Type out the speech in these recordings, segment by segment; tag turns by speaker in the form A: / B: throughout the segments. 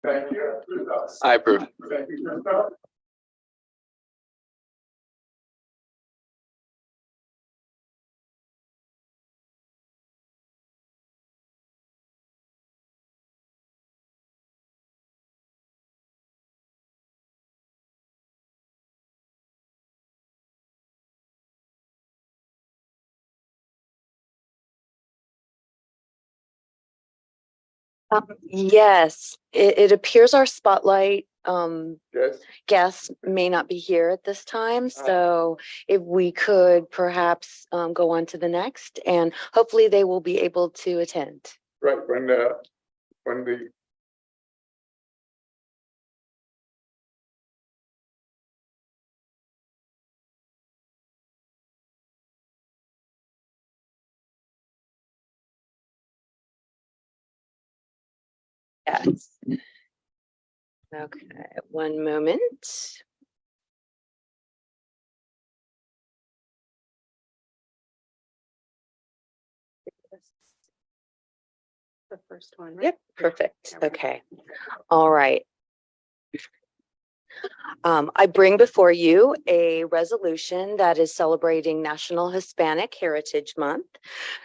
A: Thank you.
B: I approve.
A: Thank you, Christoph.
C: Yes, it appears our spotlight
A: Yes.
C: guest may not be here at this time. So if we could perhaps go on to the next, and hopefully they will be able to attend.
A: Right, when the
C: Yes. Okay, one moment.
D: The first one, right?
C: Yep, perfect. Okay. All right. I bring before you a resolution that is celebrating National Hispanic Heritage Month.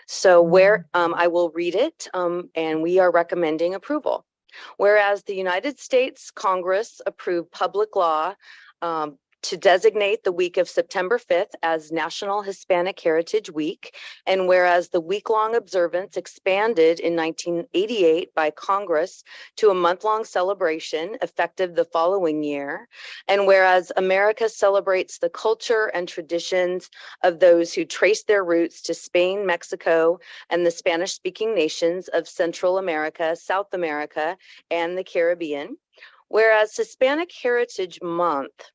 C: So where I will read it, and we are recommending approval. Whereas the United States Congress approved public law to designate the week of September 5th as National Hispanic Heritage Week, and whereas the week-long observance expanded in 1988 by Congress to a month-long celebration effective the following year, and whereas America celebrates the culture and traditions of those who trace their roots to Spain, Mexico, and the Spanish-speaking nations of Central America, South America, and the Caribbean, whereas Hispanic Heritage Month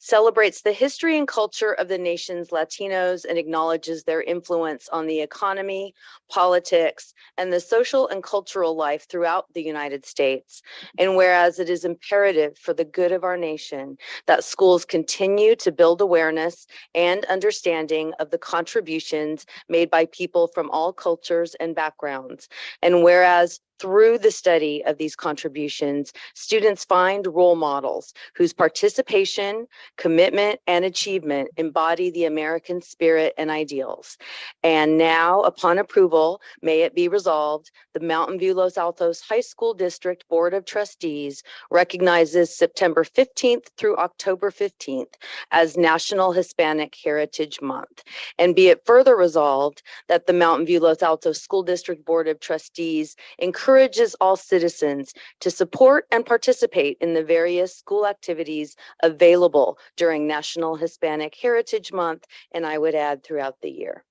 C: celebrates the history and culture of the nation's Latinos and acknowledges their influence on the economy, politics, and the social and cultural life throughout the United States. And whereas it is imperative for the good of our nation that schools continue to build awareness and understanding of the contributions made by people from all cultures and backgrounds. And whereas through the study of these contributions, students find role models whose participation, commitment, and achievement embody the American spirit and ideals. And now, upon approval, may it be resolved, the Mountain View Los Altos High School District Board of Trustees recognizes September 15th through October 15th as National Hispanic Heritage Month. And be it further resolved that the Mountain View Los Altos School District Board of Trustees encourages all citizens to support and participate in the various school activities available during National Hispanic Heritage Month, and I would add throughout the year.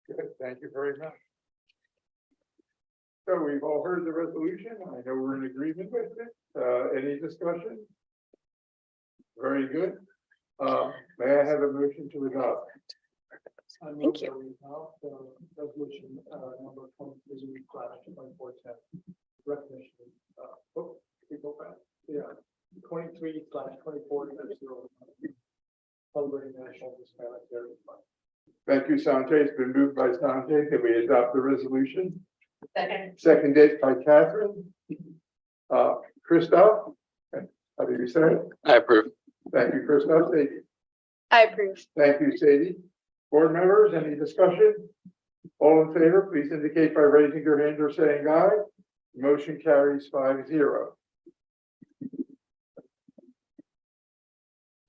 A: Good, thank you very much. So we've all heard the resolution. I know we're in agreement with it. Any discussion? Very good. May I have a motion to adopt?
C: Thank you.
E: Resolution number 23/2410. Recognition. We go back. Yeah, 23/24. Celebrating National Hispanic Heritage Month.
A: Thank you, Sanjay. It's been moved by Sanjay. Can we adopt the resolution?
D: Second.
A: Seconded by Catherine. Christoph, how do you say it?
B: I approve.
A: Thank you, Christoph. Sadie.
D: I approve.
A: Thank you, Sadie. Board members, any discussion? All in favor, please indicate by raising your hand or saying aye. Motion carries 5-0.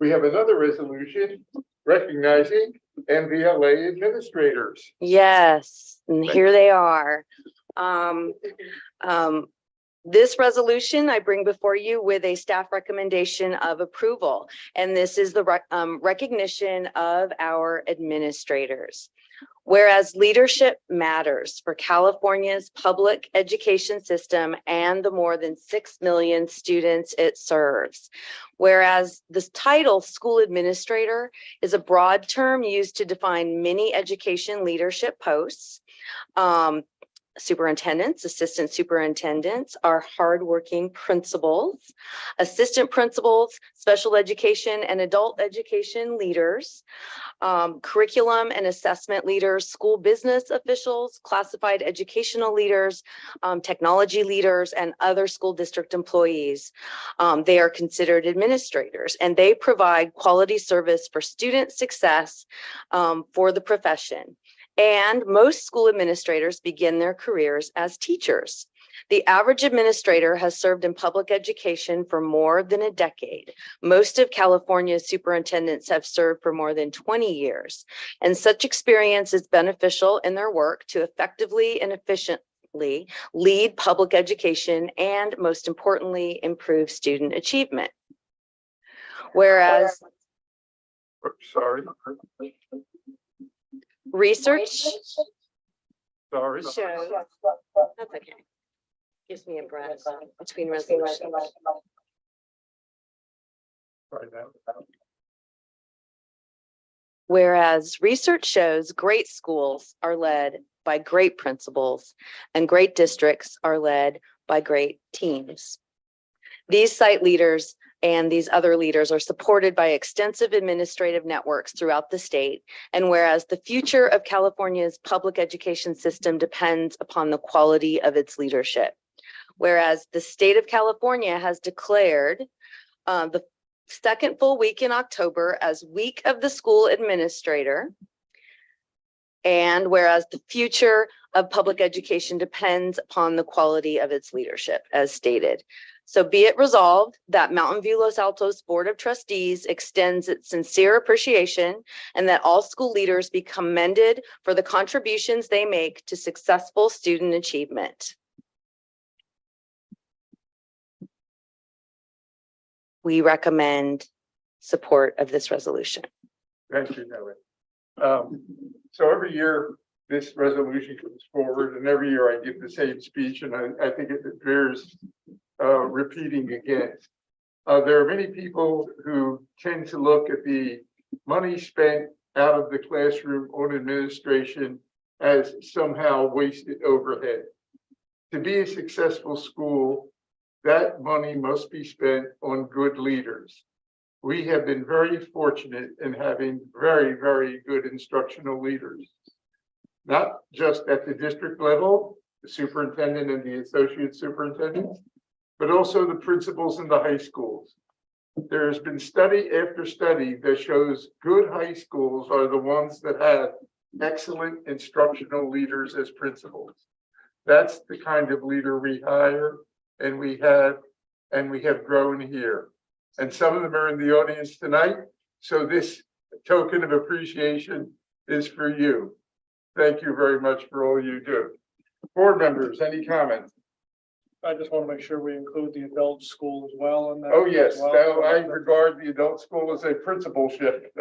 A: We have another resolution recognizing MVLA administrators.
C: Yes, and here they are. This resolution I bring before you with a staff recommendation of approval, and this is the recognition of our administrators. Whereas leadership matters for California's public education system and the more than 6 million students it serves. Whereas this title, school administrator, is a broad term used to define many education leadership posts. superintendents, assistant superintendents, our hardworking principals, assistant principals, special education and adult education leaders, curriculum and assessment leaders, school business officials, classified educational leaders, technology leaders, and other school district employees. They are considered administrators, and they provide quality service for student success for the profession. And most school administrators begin their careers as teachers. The average administrator has served in public education for more than a decade. Most of California's superintendents have served for more than 20 years, and such experience is beneficial in their work to effectively and efficiently lead public education and, most importantly, improve student achievement. Whereas
A: Sorry,
C: research
A: sorry.
C: shows, that's okay. Gives me a breath between resolutions.
A: Sorry, now.
C: Whereas research shows great schools are led by great principals and great districts are led by great teams. These site leaders and these other leaders are supported by extensive administrative networks throughout the state. And whereas the future of California's public education system depends upon the quality of its leadership. Whereas the state of California has declared the second full week in October as Week of the School Administrator. And whereas the future of public education depends upon the quality of its leadership, as stated. So be it resolved that Mountain View Los Altos Board of Trustees extends its sincere appreciation and that all school leaders be commended for the contributions they make to successful student achievement. We recommend support of this resolution.
A: Thank you, Nellie. So every year this resolution comes forward, and every year I give the same speech, and I think it bears repeating again. There are many people who tend to look at the money spent out of the classroom on administration as somehow wasted overhead. To be a successful school, that money must be spent on good leaders. We have been very fortunate in having very, very good instructional leaders, not just at the district level, the superintendent and the associate superintendent, but also the principals in the high schools. There has been study after study that shows good high schools are the ones that have excellent instructional leaders as principals. That's the kind of leader we hire, and we have grown here. And some of them are in the audience tonight. So this token of appreciation is for you. Thank you very much for all you do. Board members, any comments?
E: I just want to make sure we include the adult school as well in that.
A: Oh, yes.
E: as well.
A: Now, I regard the adult school as a principalship.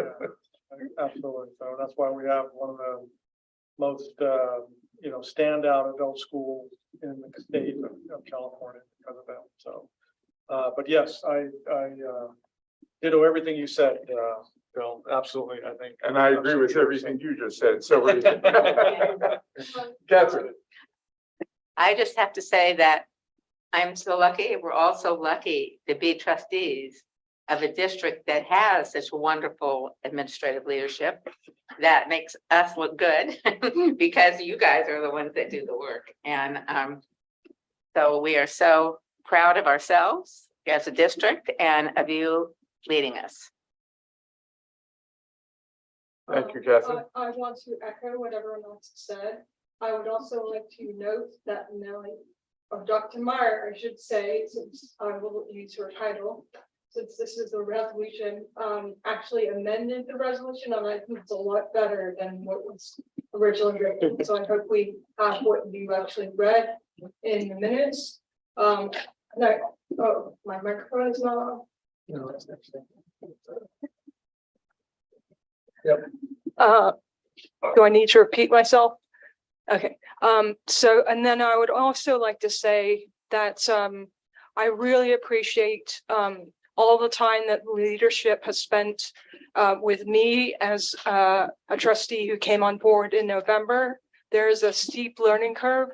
E: Absolutely. So that's why we have one of the most, standout adult schools in the state of California because of that. So, but yes, I ditto everything you said, Bill. Absolutely. I think.
A: And I agree with everything you just said. So, Catherine.
B: I just have to say that I'm so lucky. We're all so lucky to be trustees of a district that has such wonderful administrative leadership that makes us look good because you guys are the ones that do the work. And so we are so proud of ourselves as a district and of you leading us.
A: Thank you, Catherine.
F: I want to echo what everyone else said. I would also like to note that Nellie, or Dr. Meyer, I should say, since I will use her title, since this is a resolution, actually amended the resolution, and I think it's a lot better than what was originally written. So I hope we have what you actually read in the minutes. Oh, my microphone is not on.
E: No, that's next thing.
G: Do I need to repeat myself? Okay, so, and then I would also like to say that I really appreciate all the time that leadership has spent with me as a trustee who came on board in November there's a steep learning curve.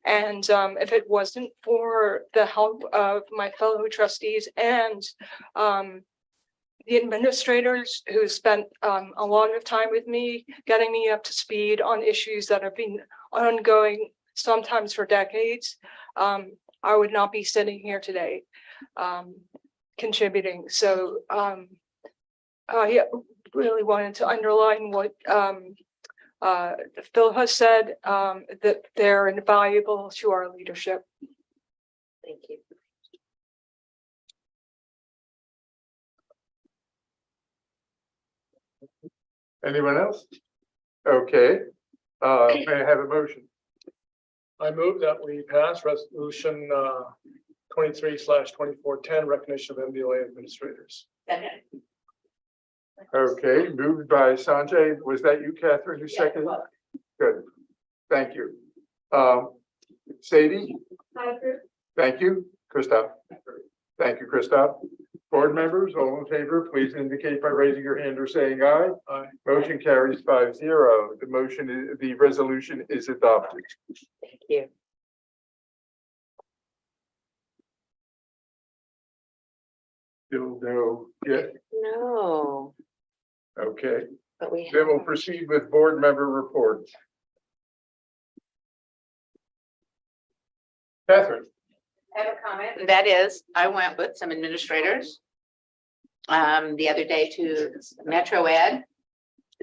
G: And if it wasn't for the help of my fellow trustees and the administrators who spent a lot of time with me, getting me up to speed on issues that have been ongoing, sometimes for decades, I would not be sitting here today contributing. So I really wanted to underline what Phil has said, that they're invaluable to our leadership.
C: Thank you.
A: Anyone else? Okay, may I have a motion?
E: I move that we pass resolution 23/2410, recognition of MVLA administrators.
B: Second.
A: Okay, moved by Sanjay. Was that you, Catherine, who seconded? Good, thank you. Sadie?
F: I approve.
A: Thank you. Christoph? Thank you, Christoph. Board members, all in favor, please indicate by raising your hand or saying aye.
E: Aye.
A: Motion carries 5-0. The motion, the resolution is adopted.
C: Thank you.
A: Still no, yes,
C: No,
A: okay.
C: but we
A: Then we'll
C: have,
A: proceed with board member reports. Catherine?
B: I have a comment, and that is, I went with some administrators the other day to Metro Ed,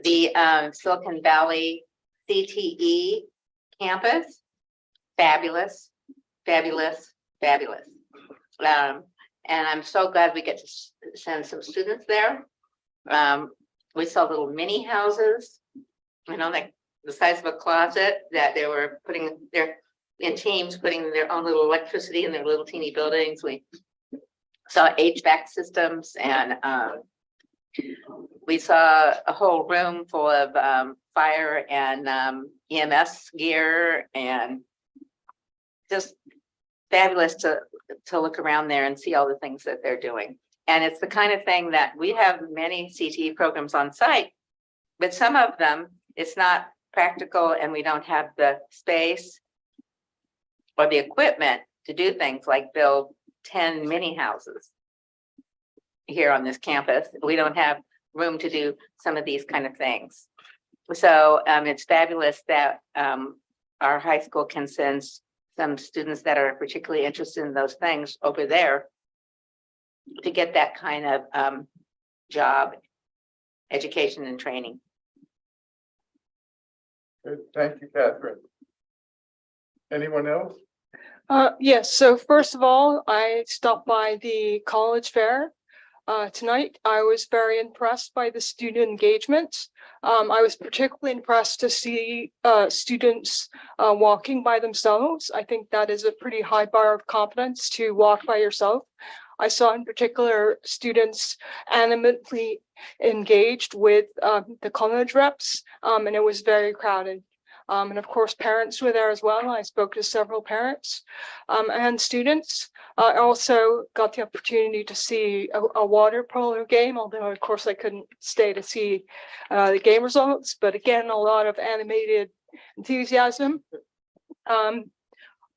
B: the Silicon Valley CTE campus. Fabulous, fabulous, fabulous. And I'm so glad we get to send some students there. We saw little mini houses, you know, like the size of a closet, that they were putting their in teams, putting their own little electricity in their little teeny buildings. We saw HVAC systems, and we saw a whole room full of fire and EMS gear, and just fabulous to look around there and see all the things that they're doing. And it's the kind of thing that we have many CTE programs on site, but some of them, it's not practical, and we don't have the space or the equipment to do things like build 10 mini houses here on this campus. We don't have room to do some of these kind of things. So it's fabulous that our high school can send some students that are particularly interested in those things over there to get that kind of job, education, and training.
A: Good. Thank you, Catherine. Anyone else?
G: Yes, so first of all, I stopped by the college fair tonight. I was very impressed by the student engagement. I was particularly impressed to see students walking by themselves. I think that is a pretty high bar of confidence to walk by yourself. I saw in particular students animately engaged with the college reps, and it was very crowded. And of course, parents were there as well. I spoke to several parents and students. I also got the opportunity to see a water polo game, although of course I couldn't stay to see the game results, but again, a lot of animated enthusiasm.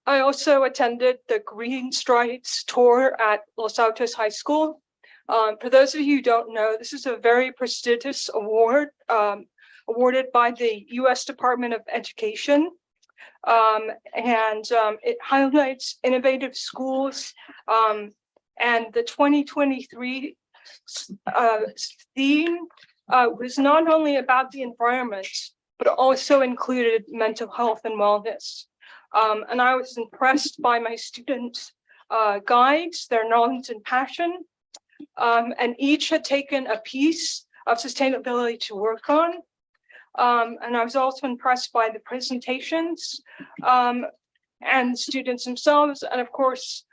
G: I also attended the Green Strides tour at Los Altos High School. For those of you who don't know, this is a very prestigious award awarded by the U.S. Department of Education. It highlights innovative schools. And the 2023 theme was not only about the environment, but also included mental health and wellness. And I was impressed by my students' guides, their knowledge and passion, and each had taken a piece of sustainability to work on. And I was also impressed by the presentations and students themselves. And of course,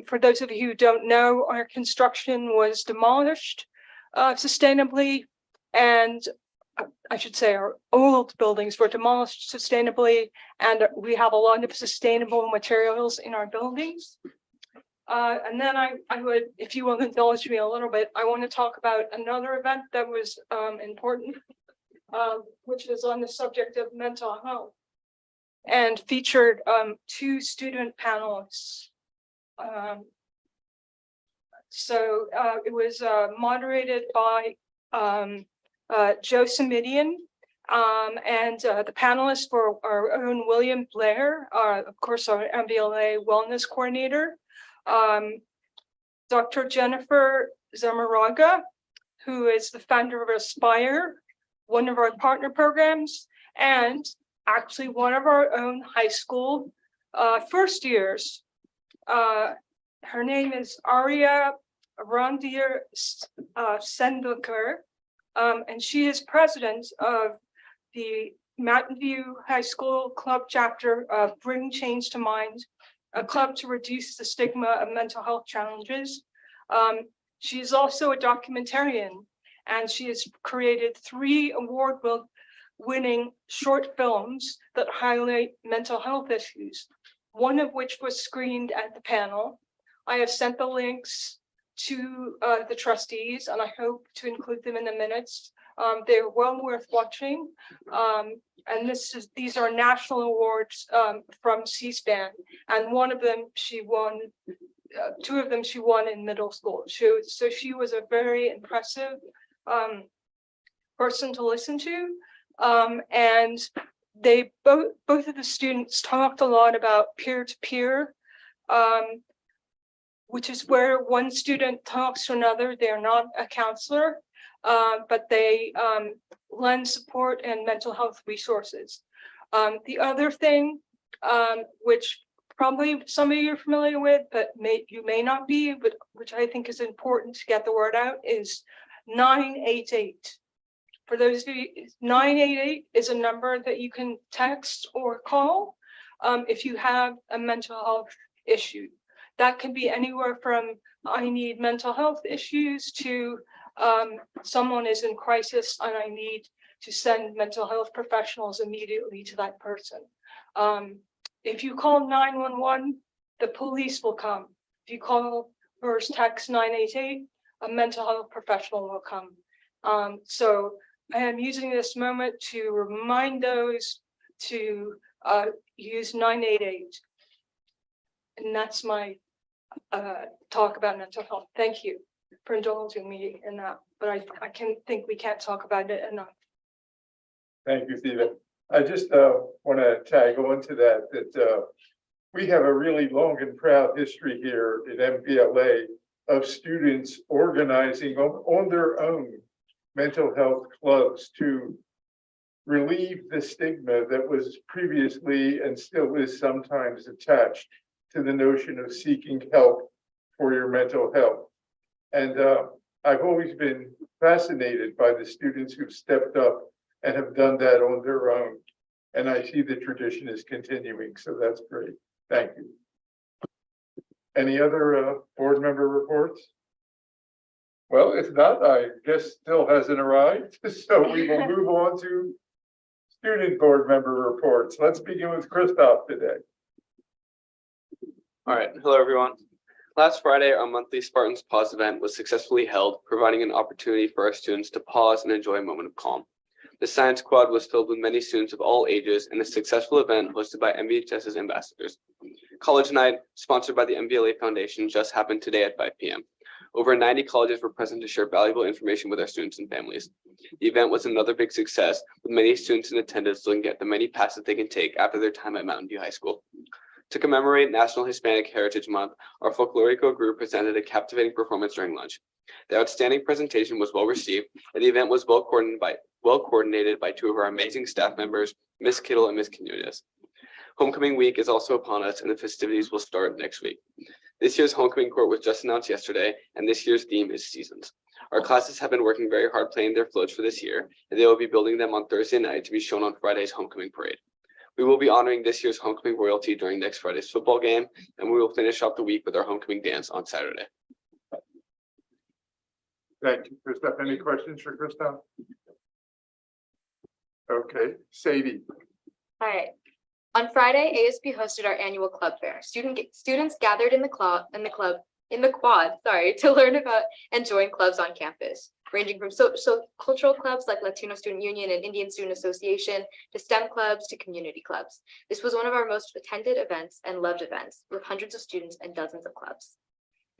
G: for those of you who don't know, our construction was demolished sustainably, and I should say our old buildings were demolished sustainably, and we have a lot of sustainable materials in our buildings. And then I would, if you will indulge me a little bit, I want to talk about another event that was important, which is on the subject of mental health. and featured two student panelists. It was moderated by Joe Simidian, and the panelists for our own William Blair, of course, our MVLA Wellness Coordinator, Dr. Jennifer Zamaraga, who is the founder of Aspire, one of our partner programs, and actually one of our own high school first years. Her name is Aria Randir Sendliker, and she is president of the Mountain View High School Club chapter of Bring Change to Mind, a club to reduce the stigma of mental health challenges. She is also a documentarian, and she has created 3 award-winning short films that highlight mental health issues, one of which was screened at the panel. I have sent the links to the trustees, and I hope to include them in the minutes. They're well worth watching. And these are national awards from C-SPAN, and one of them she won, 2 of them she won in middle school. So she was a very impressive person to listen to. And they both of the students talked a lot about peer-to-peer, which is where one student talks to another. They're not a counselor, but they lend support and mental health resources. The other thing, which probably some of you are familiar with, but you may not be, but which I think is important to get the word out, is 988. For those of you, 988 is a number that you can text or call if you have a mental health issue. That can be anywhere from I need mental health issues to someone is in crisis and I need to send mental health professionals immediately to that person. If you call 911, the police will come. If you call or text 988, a mental health professional will come. So I am using this moment to remind those to use 988. And that's my talk about mental health. Thank you for indulging me in that, but I think we can't talk about it enough.
A: Thank you, Stephen. I just want to tag on to that we have a really long and proud history here at MVLA of students organizing on their own mental health clubs to relieve the stigma that was previously and still is sometimes attached to the notion of seeking help for your mental health. And I've always been fascinated by the students who've stepped up and have done that on their own. And I see the tradition is continuing, so that's great. Thank you. Any other board member reports? Well, if not, I guess still hasn't arrived. So we will move on to student board member reports. Let's begin with Christoph today.
H: All right, hello everyone. Last Friday, our monthly Spartans Pause event was successfully held, providing an opportunity for our students to pause and enjoy a moment of calm. The science quad was filled with many students of all ages and a successful event hosted by MVHS's ambassadors. College Night, sponsored by the MVLA Foundation, just happened today at 5 p.m. Over 90 colleges were present to share valuable information with our students and families. The event was another big success, with many students in attendance looking at the many paths they can take after their time at Mountain View High School. To commemorate National Hispanic Heritage Month, our Folklorico group presented a captivating performance during lunch. The outstanding presentation was well received, and the event was well coordinated by 2 of our amazing staff members, Ms. Kittle and Ms. Quinones. Homecoming week is also upon us, and the festivities will start next week. This year's homecoming court was just announced yesterday, and this year's theme is Seasons. Our classes have been working very hard planning their floats for this year, and they will be building them on Thursday night to be shown on Friday's homecoming parade. We will be honoring this year's homecoming royalty during next Friday's football game, and we will finish off the week with our homecoming dance on Saturday.
A: Thank you, Christoph. Any questions for Christoph? Okay, Sadie.
D: All right. On Friday, ASB hosted our annual club fair. Students gathered in the quad, to learn about and join clubs on campus. ranging from cultural clubs like Latino Student Union and Indian Student Association to STEM clubs to community clubs. This was one of our most attended events and loved events with hundreds of students and dozens of clubs.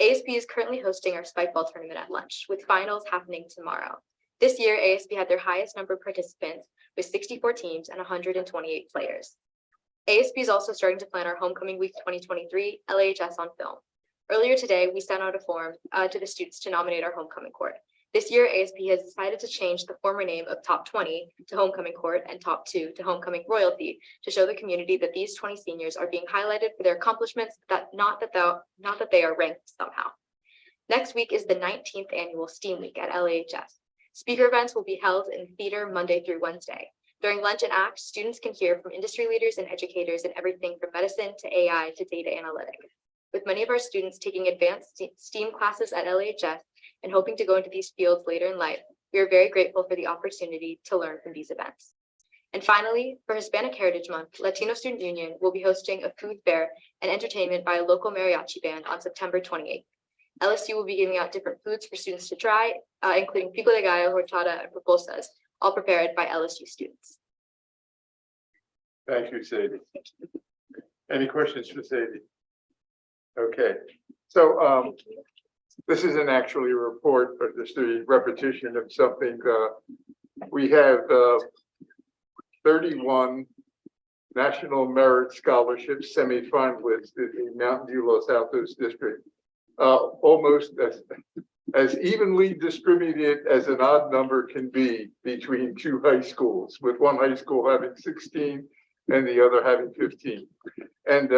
D: ASB is currently hosting our spike ball tournament at lunch, with finals happening tomorrow. This year, ASB had their highest number of participants with 64 teams and 128 players. ASB is also starting to plan our Homecoming Week 2023 LHS on film. Earlier today, we sent out a form to the students to nominate our homecoming court. This year, ASB has decided to change the former name of Top 20 to Homecoming Court and Top 2 to Homecoming Royalty to show the community that these 20 seniors are being highlighted for their accomplishments, not that they are ranked somehow. Next week is the 19th annual STEAM Week at LHS. Speaker events will be held in theater Monday through Wednesday. During lunch and ACT, students can hear from industry leaders and educators in everything from medicine to AI to data analytics. With many of our students taking advanced STEAM classes at LHS and hoping to go into these fields later in life, we are very grateful for the opportunity to learn from these events. And finally, for Hispanic Heritage Month, Latino Student Union will be hosting a food fair and entertainment by a local mariachi band on September 28th. LSU will be giving out different foods for students to try, including pico de gallo, horchata, and pupusas, all prepared by LSU students.
A: Thank you, Sadie. Any questions for Sadie? Okay, so this isn't actually a report, but just a repetition of something. We have 31 National Merit Scholarship semifinalists in the Mountain View Los Altos district, almost as evenly distributed as an odd number can be between two high schools, with one high school having 16 and the other having 15. And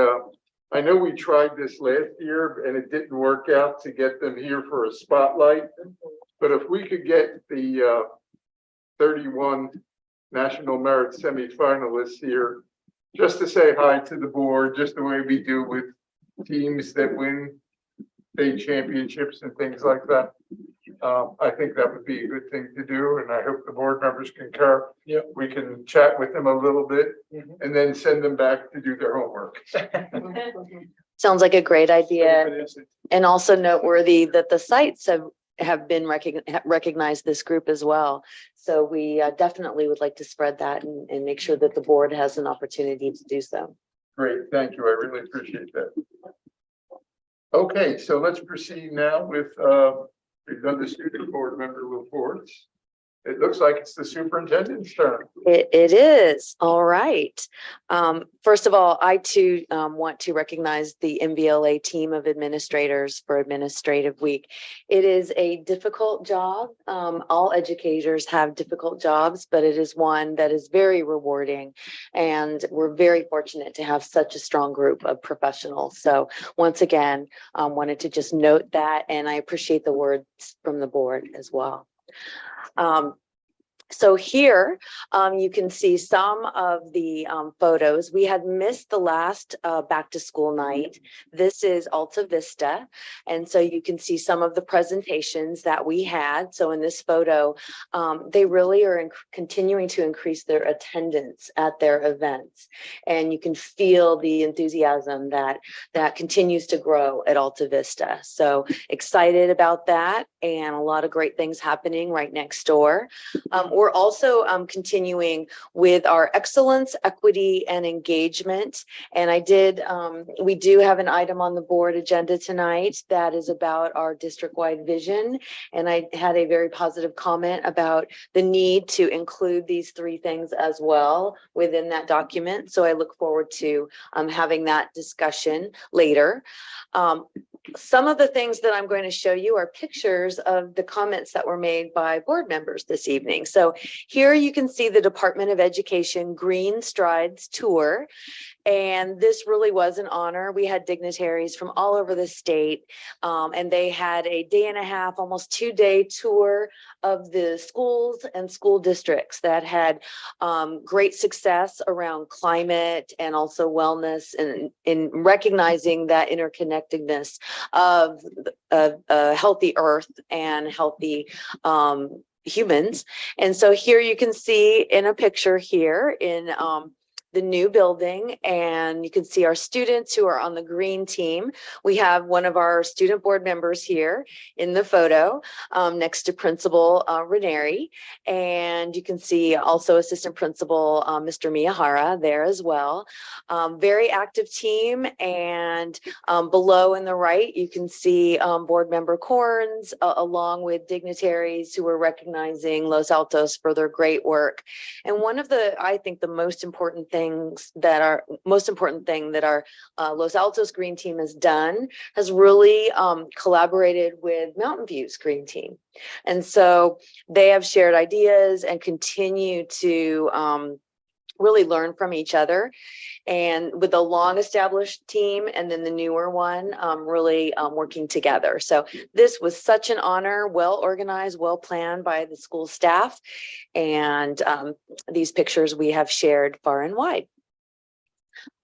A: I know we tried this last year and it didn't work out to get them here for a spotlight, but if we could get the 31 National Merit semifinalists here, just to say hi to the board, just the way we do with teams that win state championships and things like that. I think that would be a good thing to do, and I hope the board members concur.
E: Yep.
A: We can chat with them a little bit and then send them back to do their homework.
C: Sounds like a great idea, and also noteworthy that the sites have been recognized this group as well. So we definitely would like to spread that and make sure that the board has an opportunity to do so.
A: Great, thank you. I really appreciate that. Okay, so let's proceed now with we've done the student board member reports. It looks like it's the superintendent's turn.
C: It is. All right. First of all, I too want to recognize the MVLA team of administrators for Administrative Week. It is a difficult job. All educators have difficult jobs, but it is one that is very rewarding. And we're very fortunate to have such a strong group of professionals. So once again, wanted to just note that, and I appreciate the words from the board as well. So here you can see some of the photos. We had missed the last back to school night. This is Alta Vista. And so you can see some of the presentations that we had. So in this photo, they really are continuing to increase their attendance at their events. And you can feel the enthusiasm that continues to grow at Alta Vista. So excited about that, and a lot of great things happening right next door. We're also continuing with our excellence, equity, and engagement. And we do have an item on the board agenda tonight that is about our district-wide vision. And I had a very positive comment about the need to include these three things as well within that document. So I look forward to having that discussion later. Some of the things that I'm going to show you are pictures of the comments that were made by board members this evening. So here you can see the Department of Education Green Strides Tour. And this really was an honor. We had dignitaries from all over the state, and they had a day and a half, almost 2-day tour of the schools and school districts that had great success around climate and also wellness, and in recognizing that interconnectedness of a healthy earth and healthy humans. And so here you can see in a picture here in the new building, and you can see our students who are on the green team. We have one of our student board members here in the photo next to Principal Ranieri, and you can see also Assistant Principal Mr. Miyahara there as well. Very active team, and below in the right, you can see board member Corns along with dignitaries who are recognizing Los Altos for their great work. And one of the, I think, the most important thing that our Los Altos Green Team has done has really collaborated with Mountain View's Green Team. And so they have shared ideas and continue to really learn from each other. And with the long established team and then the newer one really working together. So this was such an honor, well organized, well planned by the school staff. And these pictures we have shared far and wide.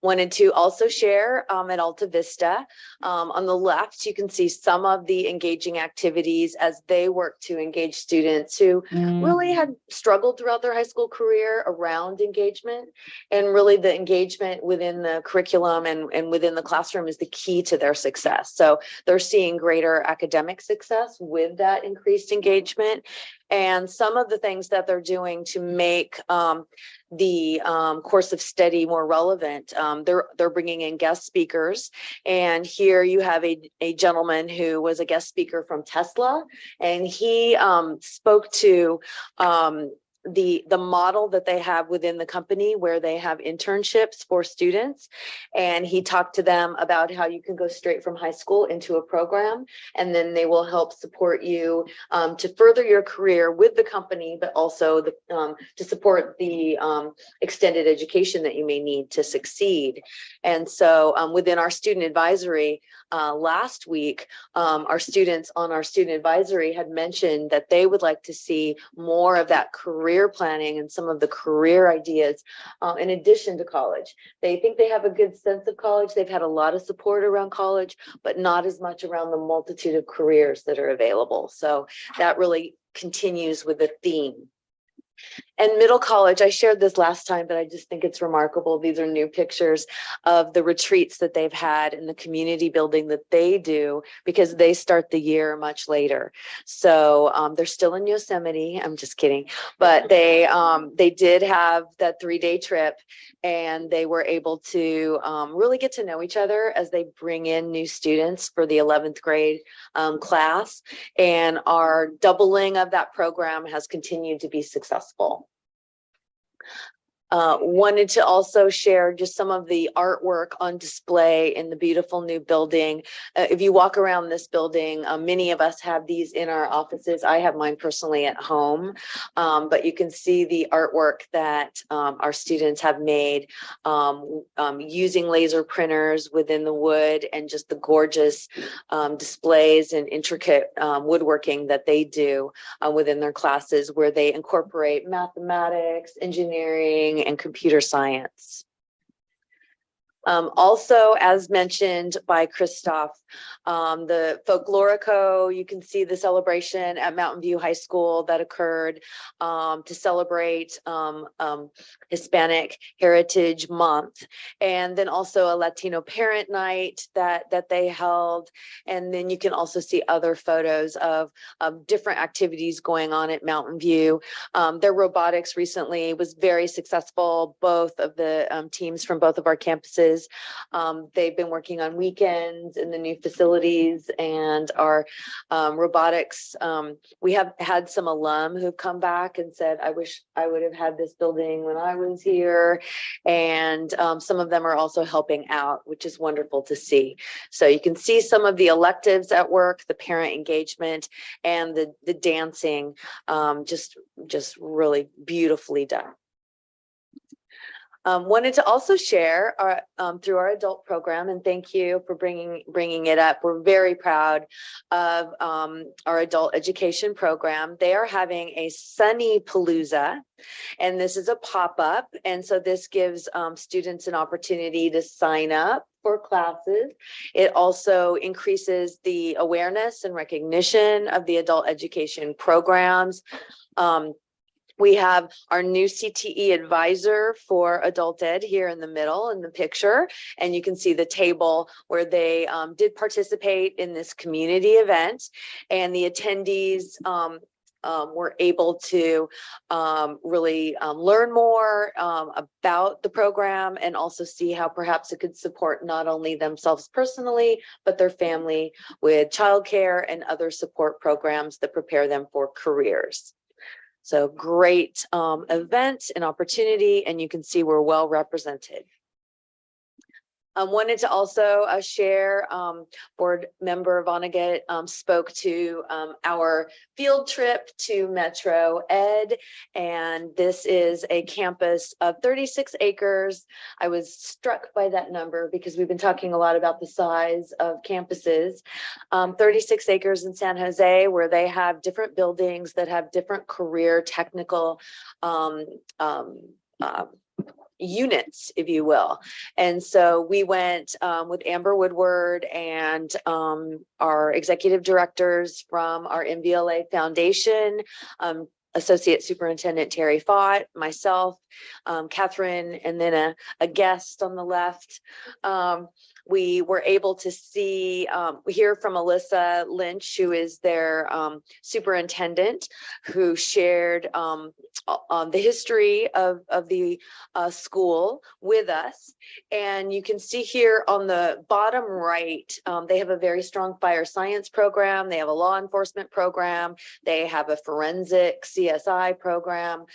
C: Wanted to also share at Alta Vista. On the left, you can see some of the engaging activities as they work to engage students who really had struggled throughout their high school career around engagement. And really the engagement within the curriculum and within the classroom is the key to their success. So they're seeing greater academic success with that increased engagement. And some of the things that they're doing to make the course of study more relevant. They're bringing in guest speakers, and here you have a gentleman who was a guest speaker from Tesla, and he spoke to the model that they have within the company where they have internships for students. And he talked to them about how you can go straight from high school into a program, and then they will help support you to further your career with the company, but also to support the extended education that you may need to succeed. And so within our student advisory last week, our students on our student advisory had mentioned that they would like to see more of that career planning and some of the career ideas in addition to college. They think they have a good sense of college. They've had a lot of support around college, but not as much around the multitude of careers that are available. So that really continues with the theme. And middle college, I shared this last time, but I just think it's remarkable. These are new pictures of the retreats that they've had and the community building that they do, because they start the year much later. So they're still in Yosemite. I'm just kidding. But they did have that 3-day trip, and they were able to really get to know each other as they bring in new students for the 11th grade class. And our doubling of that program has continued to be successful. Wanted to also share just some of the artwork on display in the beautiful new building. If you walk around this building, many of us have these in our offices. I have mine personally at home, but you can see the artwork that our students have made using laser printers within the wood, and just the gorgeous displays and intricate woodworking that they do within their classes, where they incorporate mathematics, engineering, and computer science. Also, as mentioned by Christoph, the Folklorico, you can see the celebration at Mountain View High School that occurred to celebrate Hispanic Heritage Month, and then also a Latino Parent Night that they held. And then you can also see other photos of different activities going on at Mountain View. Their robotics recently was very successful, both of the teams from both of our campuses. They've been working on weekends in the new facilities, and our robotics. We have had some alum who've come back and said, I wish I would have had this building when I was here. And some of them are also helping out, which is wonderful to see. So you can see some of the electives at work, the parent engagement, and the dancing, just really beautifully done. Wanted to also share through our adult program, and thank you for bringing it up. We're very proud of our adult education program. They are having a Sunny Palooza, and this is a pop-up. And so this gives students an opportunity to sign up for classes. It also increases the awareness and recognition of the adult education programs. We have our new CTE advisor for adult ed here in the middle in the picture. And you can see the table where they did participate in this community event, and the attendees were able to really learn more about the program, and also see how perhaps it could support not only themselves personally, but their family with childcare and other support programs that prepare them for careers. So great event and opportunity, and you can see we're well represented. I wanted to also share, board member Vonnegut spoke to our field trip to Metro Ed, and this is a campus of 36 acres. I was struck by that number because we've been talking a lot about the size of campuses. 36 acres in San Jose, where they have different buildings that have different career technical units, if you will. And so we went with Amber Woodward and our executive directors from our MVLA Foundation, Associate Superintendent Terry Fott, myself, Catherine, and then a guest on the left. We were able to see, hear from Alyssa Lynch, who is their superintendent, who shared on the history of the school with us. And you can see here on the bottom right, they have a very strong fire science program. They have a law enforcement program. They have a forensic CSI program.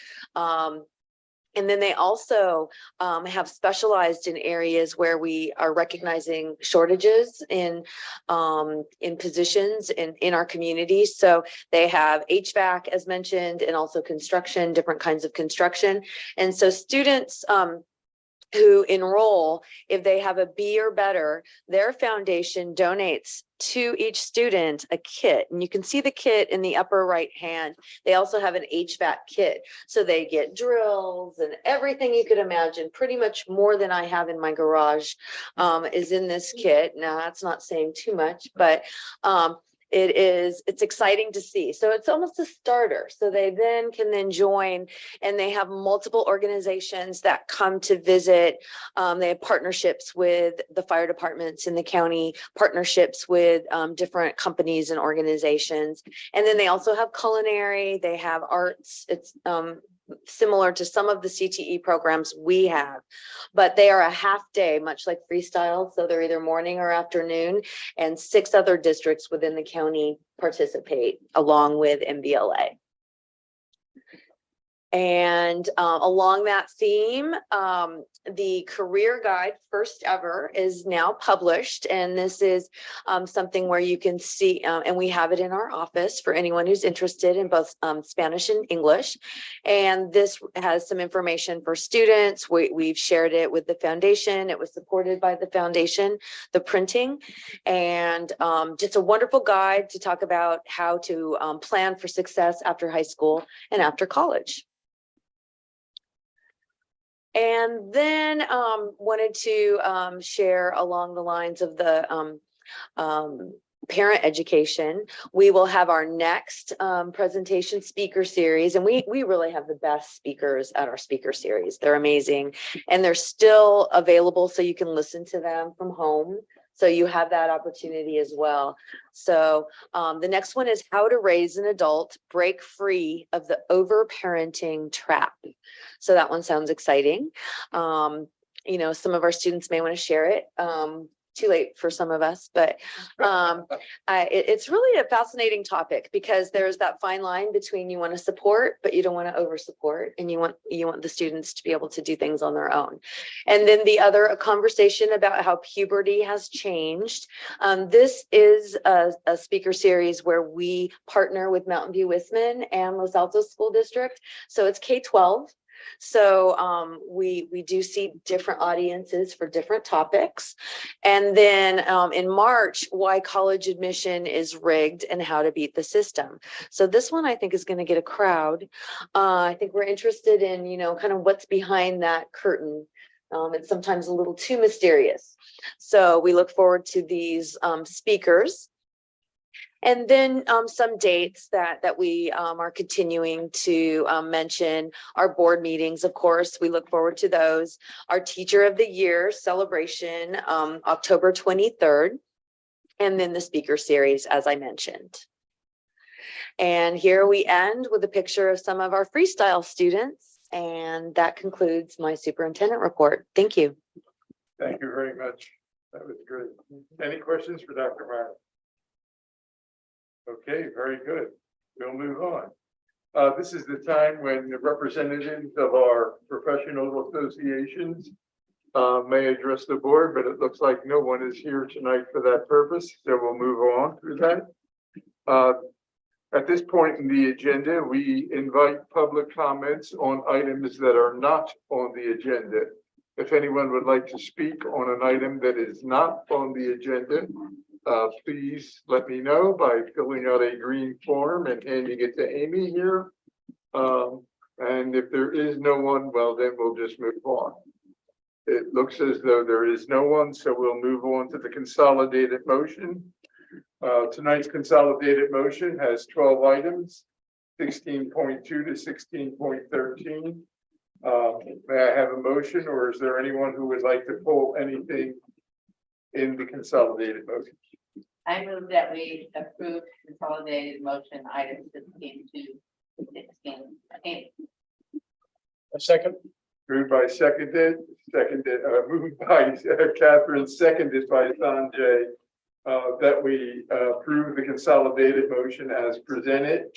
C: And then they also have specialized in areas where we are recognizing shortages in positions in our communities. So they have HVAC, as mentioned, and also construction, different kinds of construction. And so students who enroll, if they have a B or better, their foundation donates to each student a kit. And you can see the kit in the upper right hand. They also have an HVAC kit. So they get drills and everything you could imagine, pretty much more than I have in my garage is in this kit. Now that's not saying too much, but it's exciting to see. So it's almost a starter. So they then can join, and they have multiple organizations that come to visit. They have partnerships with the fire departments in the county, partnerships with different companies and organizations. And then they also have culinary, they have arts. It's similar to some of the CTE programs we have, but they are a half day, much like freestyle. So they're either morning or afternoon, and 6 other districts within the county participate along with MVLA. And along that theme, the career guide, first ever, is now published. And this is something where you can see, and we have it in our office for anyone who's interested in both Spanish and English. And this has some information for students. We've shared it with the foundation. It was supported by the foundation, the printing, and just a wonderful guide to talk about how to plan for success after high school and after college. And then wanted to share along the lines of the parent education. We will have our next presentation speaker series, and we really have the best speakers at our speaker series. They're amazing, and they're still available, so you can listen to them from home. So you have that opportunity as well. So the next one is how to raise an adult, break free of the overparenting trap. So that one sounds exciting. You know, some of our students may want to share it. Too late for some of us, but it's really a fascinating topic, because there's that fine line between you want to support, but you don't want to over support, and you want the students to be able to do things on their own. And then the other, a conversation about how puberty has changed. This is a speaker series where we partner with Mountain View Wisman and Los Altos School District. So it's K-12. So we do see different audiences for different topics. And then in March, why college admission is rigged and how to beat the system. So this one I think is going to get a crowd. I think we're interested in, you know, kind of what's behind that curtain. It's sometimes a little too mysterious. So we look forward to these speakers. And then some dates that we are continuing to mention, our board meetings, of course, we look forward to those. Our Teacher of the Year celebration, October 23rd, and then the speaker series, as I mentioned. And here we end with a picture of some of our freestyle students, and that concludes my superintendent report. Thank you.
A: Thank you very much. That was great. Any questions for Dr. Meyer? Okay, very good. We'll move on. This is the time when the representatives of our professional associations may address the board, but it looks like no one is here tonight for that purpose, so we'll move on through that. At this point in the agenda, we invite public comments on items that are not on the agenda. If anyone would like to speak on an item that is not on the agenda, please let me know by filling out a green form and handing it to Amy here. And if there is no one, well, then we'll just move on. It looks as though there is no one, so we'll move on to the consolidated motion. Tonight's consolidated motion has 12 items, 16.2 to 16.13. May I have a motion, or is there anyone who would like to pull anything in the consolidated motion?
B: I move that we approve consolidated motion items 15 to 16.
E: A second.
A: Moved by moved by Catherine, seconded by Sanjay, that we approve the consolidated motion as presented.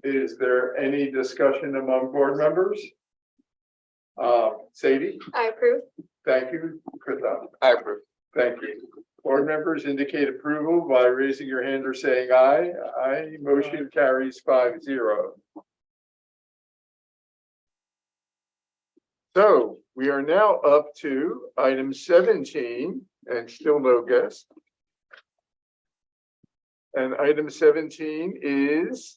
A: Is there any discussion among board members? Sadie?
D: I approve.
A: Thank you. Krita?
H: I approve.
A: Thank you. Board members indicate approval by raising your hand or saying aye. Aye. Motion carries 5-0. So we are now up to item 17 and still no guest. And item 17 is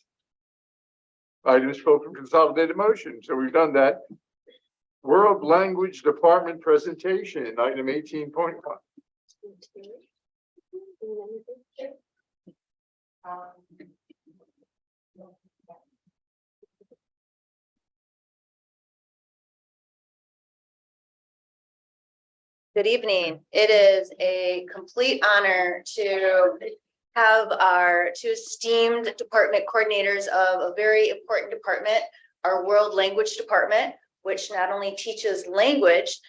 A: items pulled from consolidated motion. So we've done that. World Language Department presentation, item 18.1.
I: Good evening. It is a complete honor to have our two esteemed department coordinators of a very important department, our World Language Department, which not only teaches language,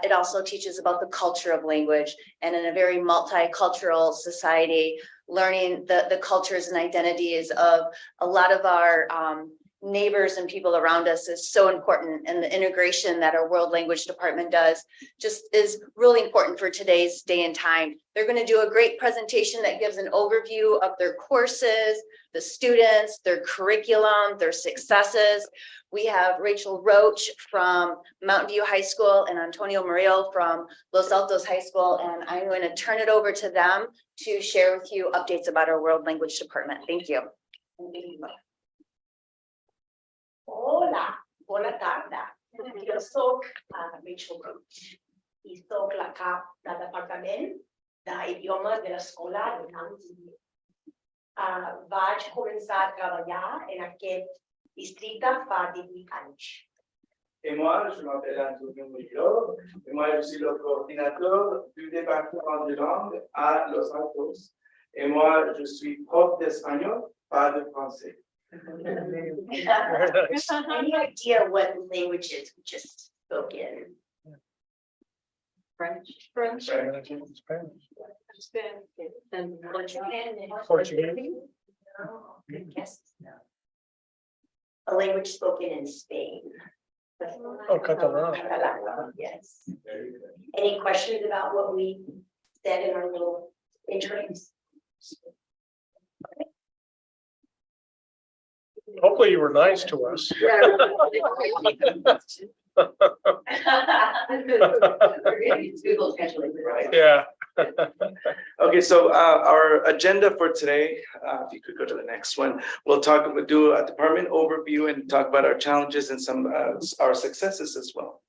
I: it also teaches about the culture of language. And in a very multicultural society, learning the cultures and identities of a lot of our neighbors and people around us is so important. And the integration that our World Language Department does just is really important for today's day and time. They're going to do a great presentation that gives an overview of their courses, the students, their curriculum, their successes. We have Rachel Roach from Mountain View High School and Antonio Murillo from Los Altos High School. And I'm going to turn it over to them to share with you updates about our World Language Department. Thank you.
J: Hola, bona tarda. Jo soc Rachel Roach i soc la cap del Departament d'Idiomes de l'Escola de Mountain View. Vaig començar a treballar en aquest districte fa 18 anys.
K: Et moi, je m'appelle Antonio Murillo, et moi, je suis le coordinateur du département de langue à Los Altos. Et moi, je suis prof d'espagnol, pas de français.
J: Any idea what languages we just spoke in?
B: French.
E: Spanish.
J: And
E: Portuguese.
J: No, good guess. A language spoken in Spain.
E: Oh, Catalan.
J: Catalan, yes. Any questions about what we said in our little intros?
E: Hopefully you were nice to us. Yeah.
K: Okay, so our agenda for today, if you could go to the next one, we'll do a department overview and talk about our challenges and some our successes as well.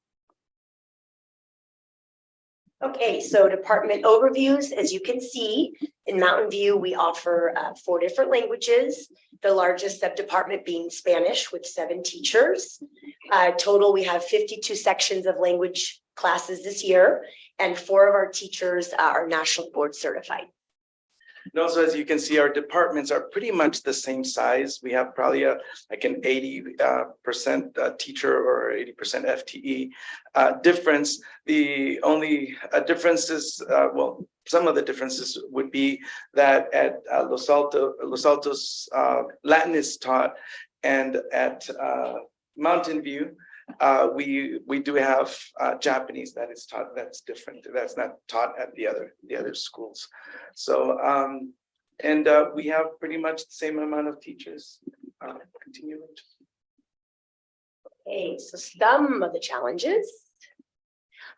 J: Okay, so department overviews, as you can see, in Mountain View, we offer 4 different languages, the largest subdepartment being Spanish with 7 teachers. Total, we have 52 sections of language classes this year, and 4 of our teachers are national board certified.
K: And also, as you can see, our departments are pretty much the same size. We have probably like an 80% teacher or 80% FTE difference. The only difference is, well, some of the differences would be that at Los Altos, Latin is taught, and at Mountain View, we do have Japanese that is taught. That's different. That's not taught at the other schools. So and we have pretty much the same amount of teachers continuing.
J: Okay, so some of the challenges.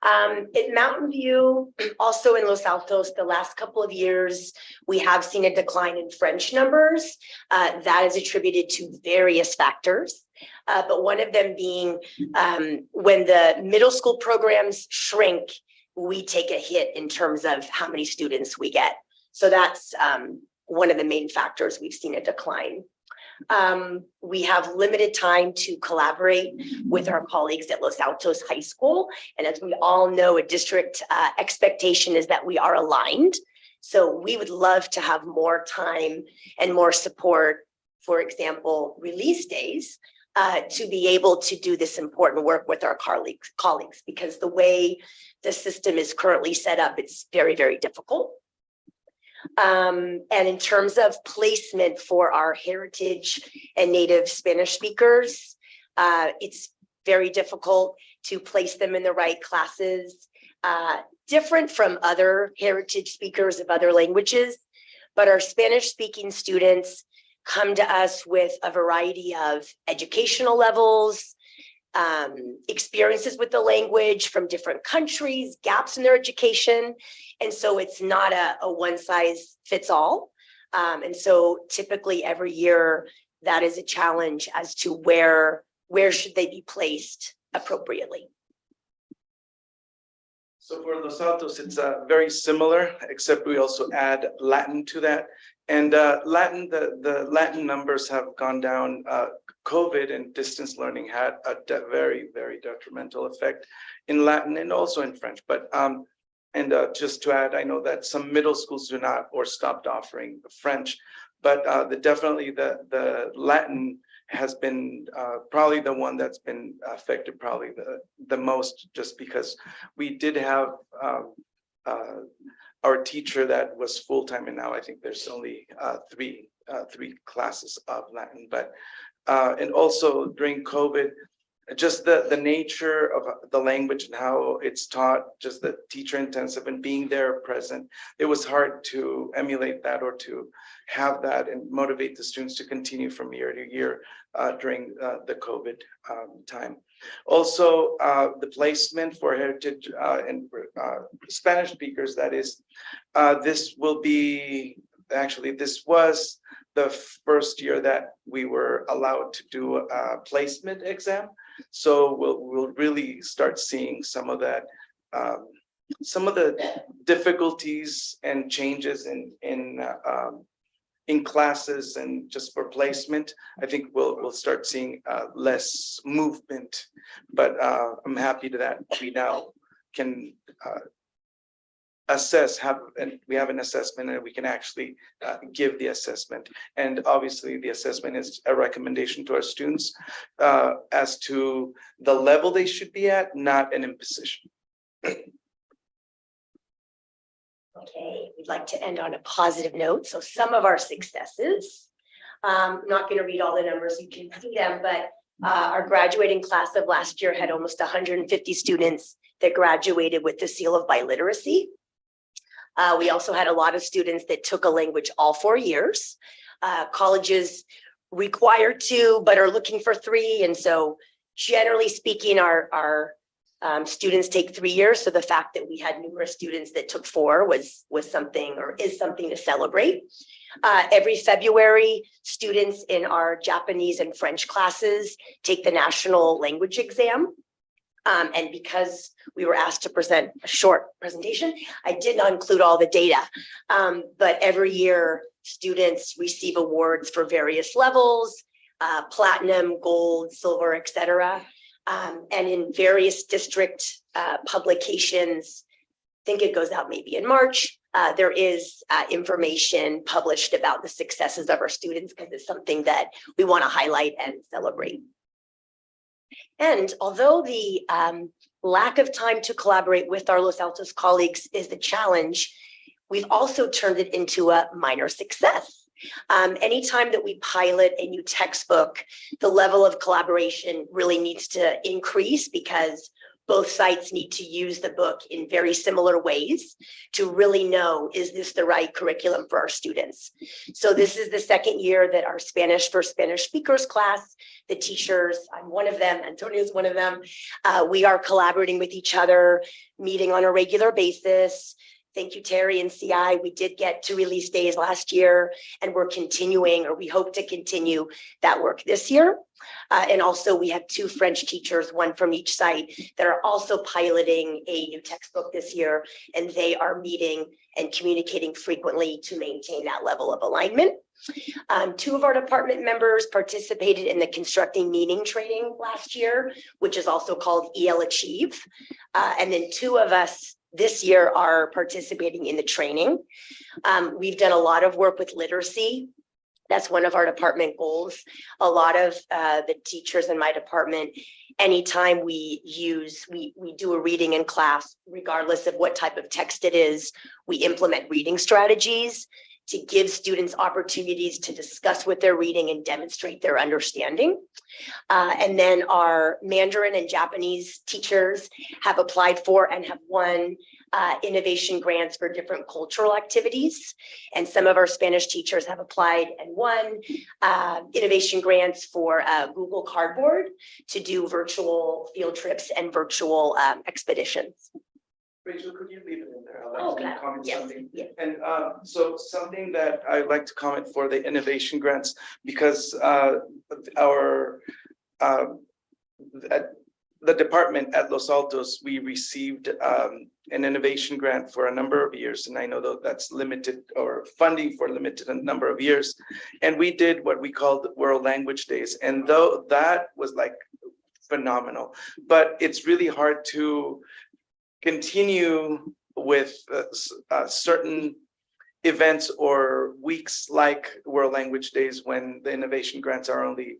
J: At Mountain View, also in Los Altos, the last couple of years, we have seen a decline in French numbers. That is attributed to various factors. But one of them being when the middle school programs shrink, we take a hit in terms of how many students we get. So that's one of the main factors we've seen a decline. We have limited time to collaborate with our colleagues at Los Altos High School. And as we all know, a district expectation is that we are aligned. So we would love to have more time and more support, for example, release days, to be able to do this important work with our colleagues, because the way the system is currently set up, it's very, very difficult. And in terms of placement for our heritage and native Spanish speakers, it's very difficult to place them in the right classes, different from other heritage speakers of other languages. But our Spanish speaking students come to us with a variety of educational levels, experiences with the language from different countries, gaps in their education. And so it's not a one size fits all. And so typically every year that is a challenge as to where should they be placed appropriately.
K: So for Los Altos, it's very similar, except we also add Latin to that. And Latin, the Latin numbers have gone down. COVID and distance learning had a very, very detrimental effect in Latin and also in French. But and just to add, I know that some middle schools do not or stopped offering French, but definitely the Latin has been probably the one that's been affected probably the most, just because we did have our teacher that was full-time, and now I think there's only three classes of Latin. But and also during COVID, just the nature of the language and how it's taught, just the teacher intensive and being there present, it was hard to emulate that or to have that and motivate the students to continue from year to year during the COVID time. Also, the placement for heritage and Spanish speakers, that is, this will be, actually, this was the first year that we were allowed to do a placement exam. So we'll really start seeing some of that, some of the difficulties and changes in classes and just for placement. I think we'll start seeing less movement, but I'm happy that we now can assess, we have an assessment and we can actually give the assessment. And obviously the assessment is a recommendation to our students as to the level they should be at, not an imposition.
J: Okay, we'd like to end on a positive note. So some of our successes, I'm not going to read all the numbers, you can see them, but our graduating class of last year had almost 150 students that graduated with the seal of biliteracy. We also had a lot of students that took a language all 4 years. Colleges require 2, but are looking for 3. And so generally speaking, our students take 3 years. So the fact that we had numerous students that took 4 was something, or is something to celebrate. Every February, students in our Japanese and French classes take the national language exam.
L: And because we were asked to present a short presentation, I did not include all the data. But every year, students receive awards for various levels, platinum, gold, silver, et cetera. And in various district publications, I think it goes out maybe in March, there is information published about the successes of our students because it's something that we want to highlight and celebrate. And although the lack of time to collaborate with our Los Altos colleagues is the challenge, we've also turned it into a minor success. Anytime that we pilot a new textbook, the level of collaboration really needs to increase because both sites need to use the book in very similar ways to really know, is this the right curriculum for our students? So this is the second year that our Spanish for Spanish speakers class, the teachers, I'm one of them, Antonio is one of them, we are collaborating with each other, meeting on a regular basis. Thank you, Terry and CI. We did get 2 release days last year, and we're continuing, or we hope to continue that work this year. And also we have 2 French teachers, one from each site, that are also piloting a new textbook this year, and they are meeting and communicating frequently to maintain that level of alignment. 2 of our department members participated in the Constructing Meaning training last year, which is also called EL Achieve. And then 2 of us this year are participating in the training. We've done a lot of work with literacy. That's one of our department goals. A lot of the teachers in my department, anytime we do a reading in class, regardless of what type of text it is, we implement reading strategies to give students opportunities to discuss what they're reading and demonstrate their understanding. And then our Mandarin and Japanese teachers have applied for and have won innovation grants for different cultural activities. And some of our Spanish teachers have applied and won innovation grants for Google Cardboard to do virtual field trips and virtual expeditions.
K: Rachel, could you leave it in there?
L: Oh,
K: I'd like to
L: glad.
K: comment
L: Yes,
K: something.
L: yes.
K: And so something that I'd like to comment for the innovation grants, because the department at Los Altos, we received an innovation grant for a number of years. And I know that that's limited, or funding for a limited number of years. And we did what we called World Language Days. And though that was like phenomenal, but it's really hard to continue with certain events or weeks like World Language Days when the innovation grants are only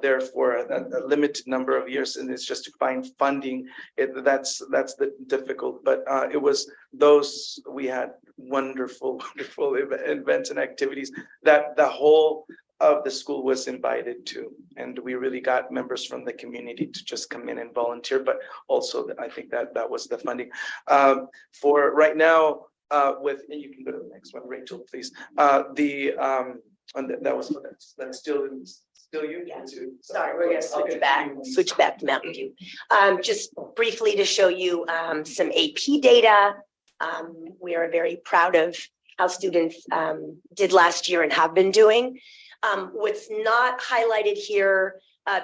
K: there for a limited number of years, and it's just to find funding. That's the difficult. But it was those, we had wonderful events and activities that the whole of the school was invited to, and we really got members from the community to just come in and volunteer. But also, I think that was the funding for right now. With, and you can go to the next one, Rachel, please. And that was that's still you.
L: Yeah.
K: Too.
L: Sorry, we're gonna switch back to Mountain View. Just briefly to show you some AP data. We are very proud of how students did last year and have been doing. What's not highlighted here,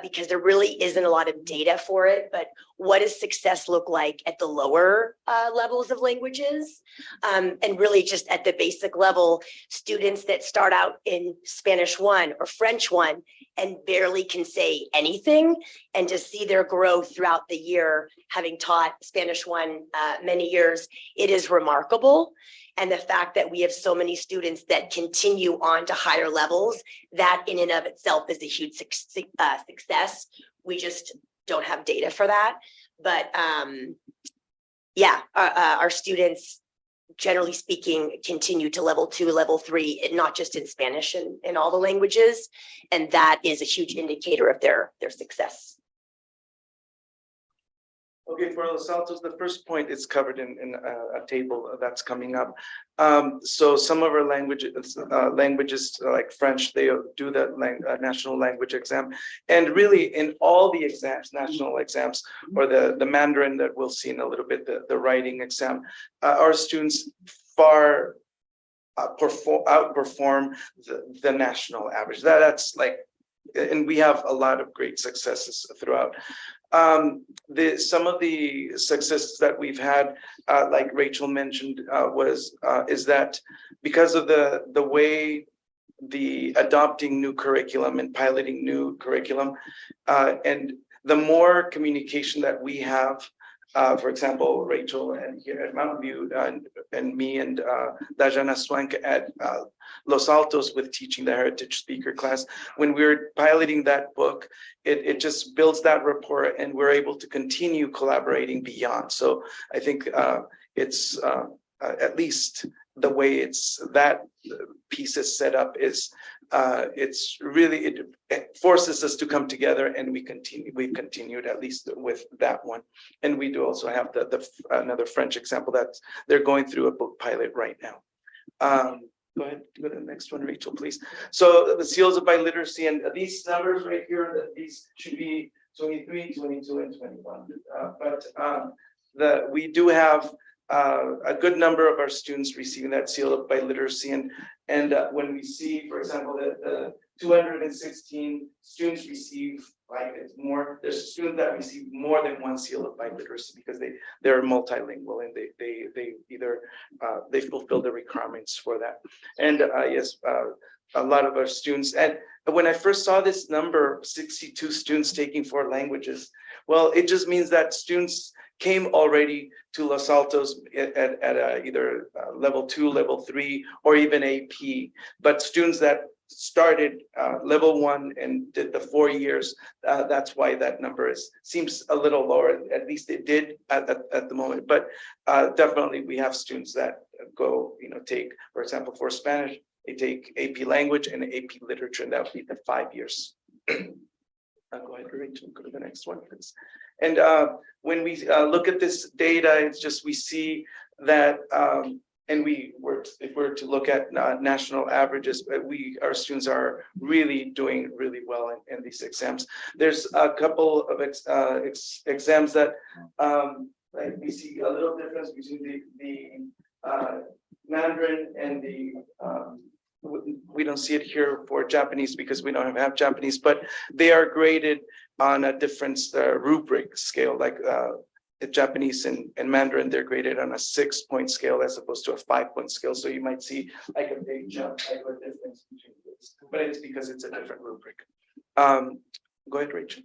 L: because there really isn't a lot of data for it, but what does success look like at the lower levels of languages? And really just at the basic level, students that start out in Spanish 1 or French 1 and barely can say anything, and to see their growth throughout the year, having taught Spanish 1 many years, it is remarkable. And the fact that we have so many students that continue on to higher levels, that in and of itself is a huge success. We just don't have data for that. But yeah, our students, generally speaking, continue to level 2, level 3, not just in Spanish and in all the languages. And that is a huge indicator of their success.
K: Okay, for Los Altos, the first point is covered in a table that's coming up. So some of our languages like French, they do the national language exam. And really in all the exams, national exams, or the Mandarin that we'll see in a little bit, the writing exam, our students far outperform the national average. That's like, and we have a lot of great successes throughout. Some of the successes that we've had, like Rachel mentioned, is that because of the way the adopting new curriculum and piloting new curriculum, and the more communication that we have, for example, Rachel and here at Mountain View, and me and Dajana Swank at Los Altos with teaching the heritage speaker class. When we're piloting that book, it just builds that rapport, and we're able to continue collaborating beyond. So I think it's at least the way that piece is set up is it's really, it forces us to come together, and we've continued at least with that one. And we do also have another French example that they're going through a book pilot right now. Go ahead, go to the next one, Rachel, please. So the seals of biliteracy, and these numbers right here, these should be 23, 22, and 21. But we do have a good number of our students receiving that seal of biliteracy, and when we see, for example, that 216 students receive, like it's more, there's students that receive more than one seal of biliteracy because they're multilingual, and they either they fulfill the requirements for that. And yes, a lot of our students, and when I first saw this number, 62 students taking 4 languages, well, it just means that students came already to Los Altos at either level 2, level 3, or even AP. But students that started level 1 and did the 4 years, that's why that number seems a little lower. At least it did at the moment. But definitely we have students that go, take, for example, for Spanish, they take AP language and AP literature, and that would be the 5 years. Go ahead, Rachel, go to the next one, please. And when we look at this data, it's just we see that, and if we're to look at national averages, our students are really doing really well in these exams. There's a couple of exams that like we see a little difference between the Mandarin and the we don't see it here for Japanese because we don't have Japanese, but they are graded on a different rubric scale, like the Japanese and Mandarin, they're graded on a 6-point scale as opposed to a 5-point scale. So you might see like a big jump, like a difference between those, but it's because it's a different rubric. Go ahead, Rachel.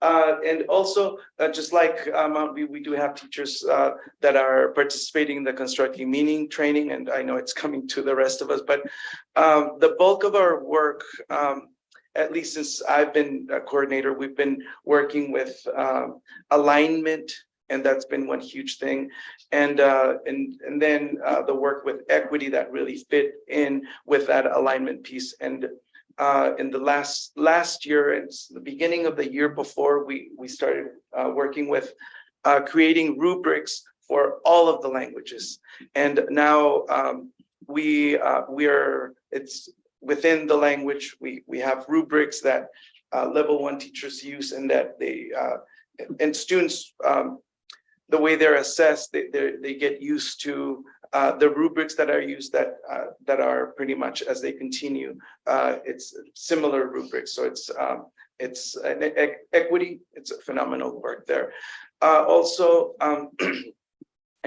K: And also, just like we do have teachers that are participating in the constructing meaning training, and I know it's coming to the rest of us, but the bulk of our work, at least since I've been a coordinator, we've been working with alignment, and that's been one huge thing. And then the work with equity that really fit in with that alignment piece. And in the last year, it's the beginning of the year before, we started working with creating rubrics for all of the languages. And now it's within the language, we have rubrics that level 1 teachers use, and that they and students, the way they're assessed, they get used to the rubrics that are used that are pretty much as they continue. It's similar rubrics, so it's an equity. It's a phenomenal work there. Also,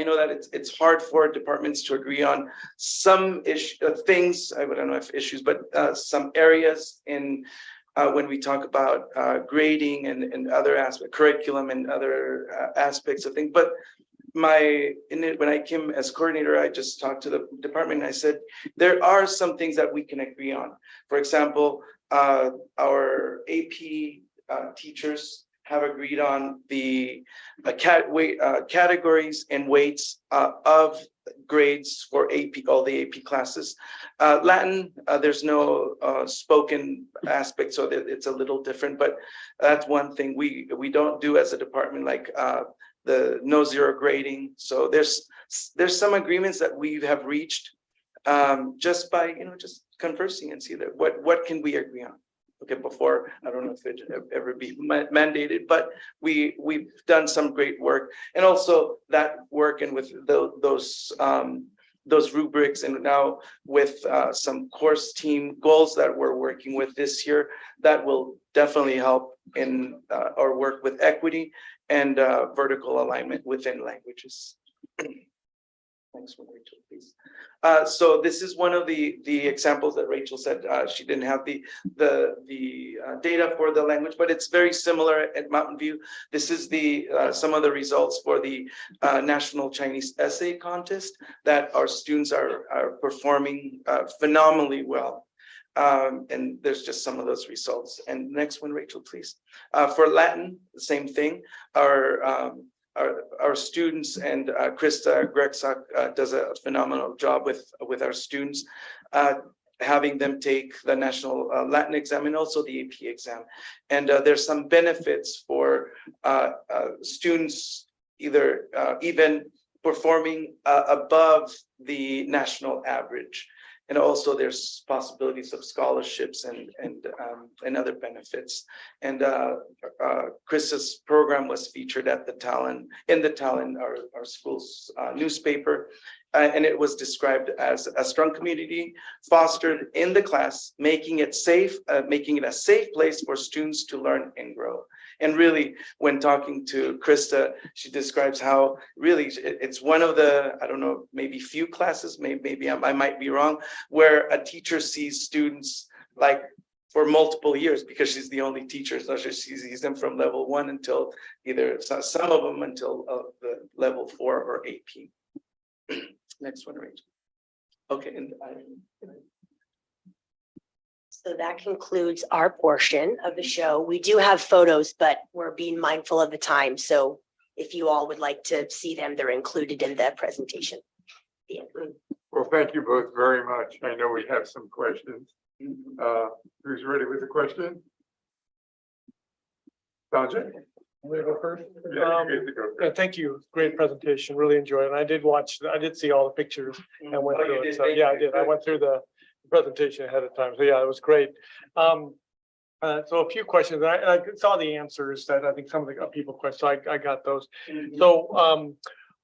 K: I know that it's hard for departments to agree on some things. I don't know if issues, but some areas in when we talk about grading and other aspects, curriculum and other aspects of things. But when I came as coordinator, I just talked to the department and I said, there are some things that we can agree on. For example, our AP teachers have agreed on the categories and weights of grades for AP, all the AP classes. Latin, there's no spoken aspect, so that it's a little different, but that's one thing we don't do as a department, like the no zero grading. So there's some agreements that we have reached just by just conversing and see that what can we agree on. Okay, before, I don't know if it ever be mandated, but we've done some great work, and also that work and with those those rubrics, and now with some course team goals that we're working with this year, that will definitely help in our work with equity and vertical alignment within languages. Next one, Rachel, please. So this is one of the examples that Rachel said she didn't have the data for the language, but it's very similar at Mountain View. This is the some of the results for the National Chinese Essay Contest that our students are performing phenomenally well. And there's just some of those results. And next one, Rachel, please. For Latin, the same thing. Our students and Krista Grexak does a phenomenal job with our students, having them take the National Latin exam and also the AP exam. And there's some benefits for students either even performing above the national average. And also there's possibilities of scholarships and other benefits. And Chris's program was featured at the Talon, our school's newspaper. And it was described as a strong community fostered in the class, making it a safe place for students to learn and grow. And really, when talking to Krista, she describes how really it's one of the, I don't know, maybe few classes, maybe I might be wrong, where a teacher sees students like for multiple years, because she's the only teacher. So she sees them from level 1 until either some of them until the level 4 or AP. Next one, Rachel. Okay, and
L: So that concludes our portion of the show. We do have photos, but we're being mindful of the time. So if you all would like to see them, they're included in the presentation. Yeah.
A: Well, thank you both very much. I know we have some questions. Who's ready with the question? Sanjay?
E: We go first.
A: Yeah, you get to go
E: Yeah,
A: first.
E: thank you. Great presentation. Really enjoyed it. And I did see all the pictures and went
K: Oh, you
E: through
K: did?
E: it. So
K: Thank
E: yeah, I
K: you.
E: did. I went through the presentation ahead of time. So yeah, it was great. So a few questions. I saw the answers that I think some of the people questioned. So I got those. So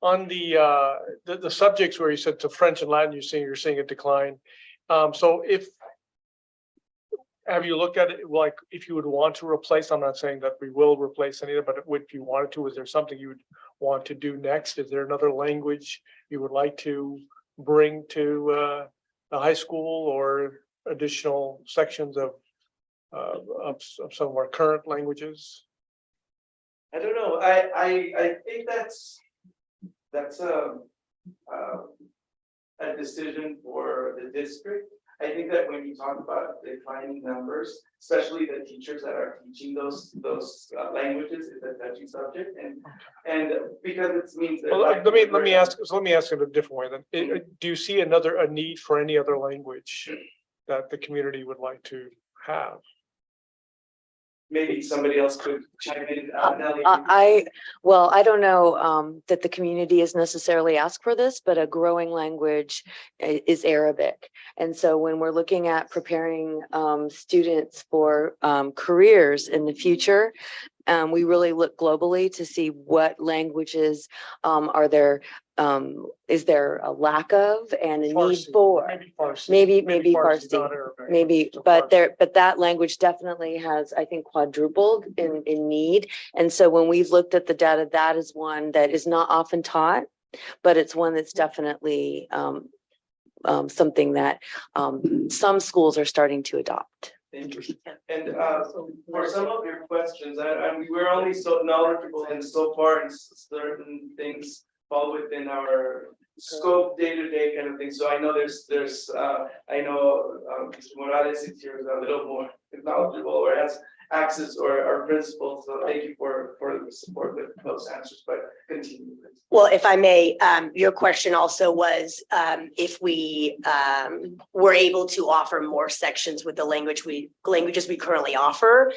E: on the subjects where you said to French and Latin, you're seeing a decline. So have you looked at it, like if you would want to replace, I'm not saying that we will replace any of it, but if you wanted to, is there something you would want to do next? Is there another language you would like to bring to the high school, or additional sections of some of our current languages?
K: I don't know. I think that's a decision for the district. I think that when you talk about declining numbers, especially the teachers that are teaching those languages, is a touchy subject, and because it means that.
E: Well, let me ask it a different way then. Do you see a need for any other language that the community would like to have?
K: Maybe somebody else could chime in. Nelly.
C: I don't know that the community is necessarily asked for this, but a growing language is Arabic. And so when we're looking at preparing students for careers in the future, we really look globally to see what languages are there. Is there a lack of and a need
E: Farsi,
C: for?
E: maybe Farsi.
C: Maybe
E: Farsi,
C: Farsi.
E: not Arabic.
C: Maybe,
E: So
C: but
E: Farsi.
C: that language definitely has, I think, quadrupled in need. And so when we've looked at the data, that is one that is not often taught, but it's one that's definitely something that some schools are starting to adopt.
K: Interesting. And for some of your questions, we were only so knowledgeable and so far in certain things fall within our scope day-to-day kind of thing. So I know I know Mr. Morales is here is a little more knowledgeable or has access or our principals. So thank you for the support with those answers, but continue. Please.
L: Well, if I may, your question also was if we were able to offer more sections with the languages we currently offer.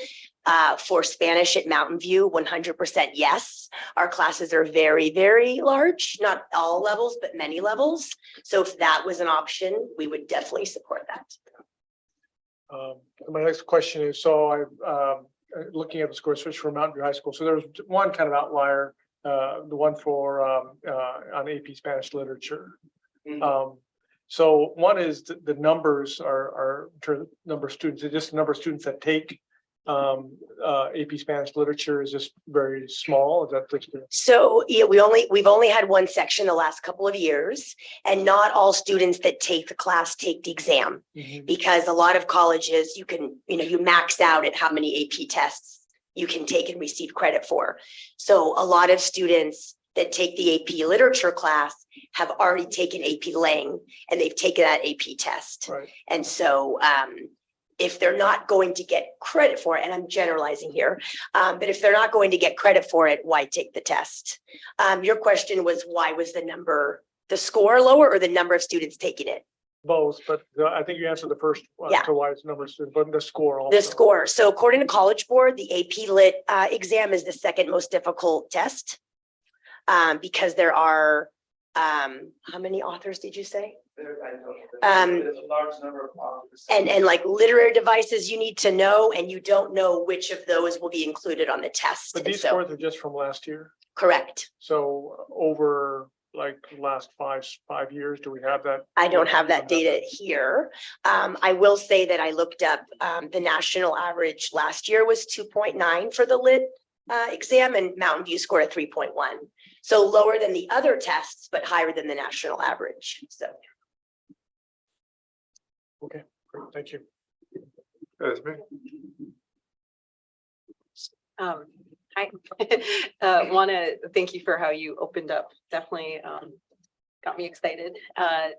L: For Spanish at Mountain View, 100% yes. Our classes are very, very large, not all levels, but many levels. So if that was an option, we would definitely support that.
E: My next question is, so I'm looking at the score switch for Mountain View High School. So there's one kind of outlier, the one for on AP Spanish literature. So one is the numbers are number of students, just the number of students that take AP Spanish literature is just very small. Is that the?
L: So, yeah, we've only had one section the last couple of years, and not all students that take the class take the exam, because a lot of colleges, you max out at how many AP tests you can take and receive credit for. So a lot of students that take the AP literature class have already taken AP Lang, and they've taken that AP test.
E: Right.
L: And so, if they're not going to get credit for it, and I'm generalizing here, but if they're not going to get credit for it, why take the test? Your question was, why was the score lower, or the number of students taking it?
E: Both, but I think you answered the first one,
L: Yeah.
E: to why it's number of students, but the score also.
L: The score. So according to College Board, the AP Lit exam is the second most difficult test, because there are, how many authors did you say?
K: There's a large number of authors.
L: And like literary devices you need to know, and you don't know which of those will be included on the test.
E: But
L: And
E: these
L: so,
E: scores are just from last year.
L: correct.
E: So over like last five years, do we have that?
L: I don't have that data here. I will say that I looked up, the national average last year was 2.9 for the Lit exam, and Mountain View scored a 3.1. So lower than the other tests, but higher than the national average. So.
E: Okay, great, thank you.
A: Esme?
M: I want to thank you for how you opened up. Definitely got me excited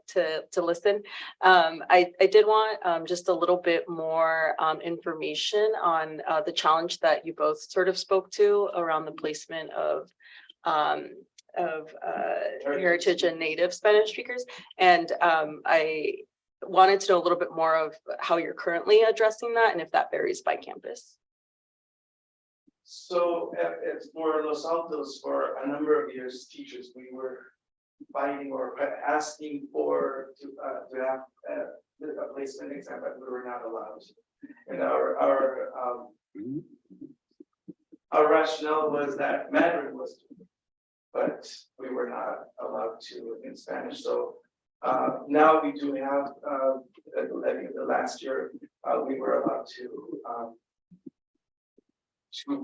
M: to listen. I did want just a little bit more information on the challenge that you both sort of spoke to around the placement of heritage and native Spanish speakers. And I wanted to know a little bit more of how you're currently addressing that, and if that varies by campus.
K: So it's for Los Altos, for a number of years, teachers, we were fighting or asking to have a placement exam, but we were not allowed to. And our rationale was that Mandarin was, but we were not allowed to in Spanish. So now we do have, I think the last year, we were allowed to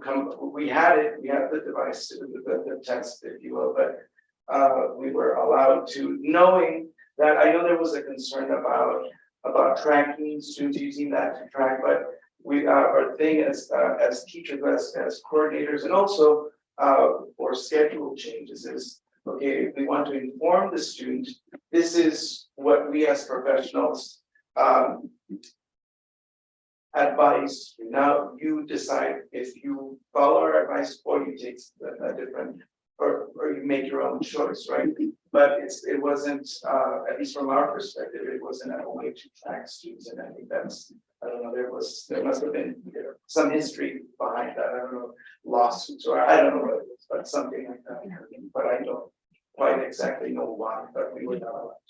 K: come, we had the device, the test, if you will, but we were allowed to, knowing that I know there was a concern about tracking, students using that to track, but our thing as teachers, as coordinators, and also for schedule changes is, okay, if we want to inform the student, this is what we as professionals advise. Now you decide if you follow our advice or you take a different, or you make your own choice, right? But it wasn't, at least from our perspective, it wasn't a way to track students, and I think that's, I don't know, there must have been some history behind that. I don't know, lawsuits, or I don't know what it was, but something like that. But I don't quite exactly know why, but we were not allowed.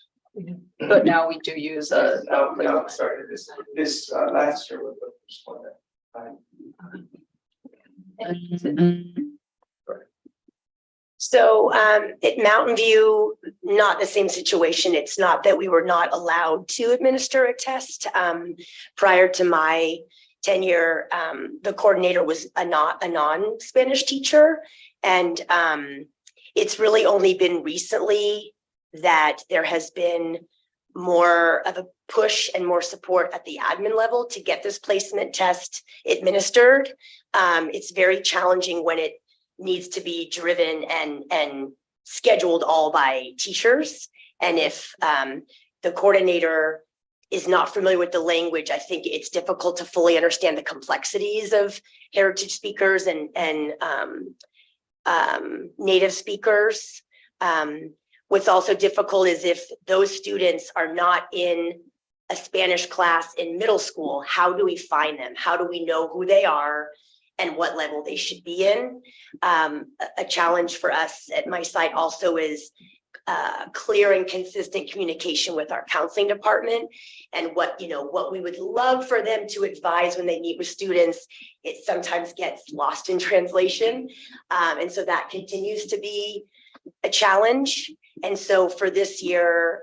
M: But now we do use
K: Now started this last year with the first one that
L: So at Mountain View, not the same situation. It's not that we were not allowed to administer a test. Prior to my tenure, the coordinator was a non-Spanish teacher. And it's really only been recently that there has been more of a push and more support at the admin level to get this placement test administered. It's very challenging when it needs to be driven and scheduled all by teachers. And if the coordinator is not familiar with the language, I think it's difficult to fully understand the complexities of heritage speakers and native speakers. What's also difficult is if those students are not in a Spanish class in middle school, how do we find them? How do we know who they are and what level they should be in? A challenge for us at my site also is clear and consistent communication with our counseling department, and what we would love for them to advise when they meet with students. It sometimes gets lost in translation, and so that continues to be a challenge. And so for this year,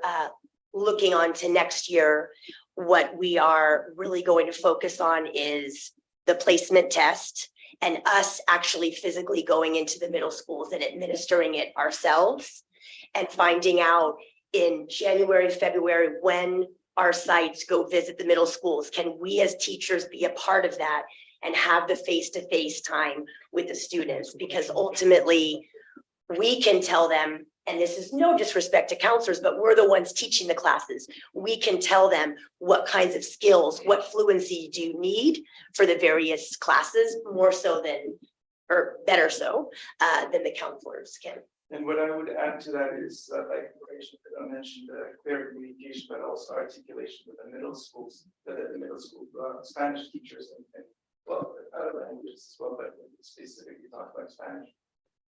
L: looking on to next year, what we are really going to focus on is the placement test and us actually physically going into the middle schools and administering it ourselves and finding out in January, February, when our sites go visit the middle schools, can we as teachers be a part of that and have the face-to-face time with the students? Because ultimately we can tell them, and this is no disrespect to counselors, but we're the ones teaching the classes. We can tell them what kinds of skills, what fluency do you need for the various classes, more so than, or better so, than the counselors can.
K: And what I would add to that is, like Rachel mentioned, clear communication, but also articulation with the middle schools, the middle school Spanish teachers and well, other languages as well, but specifically talk about Spanish.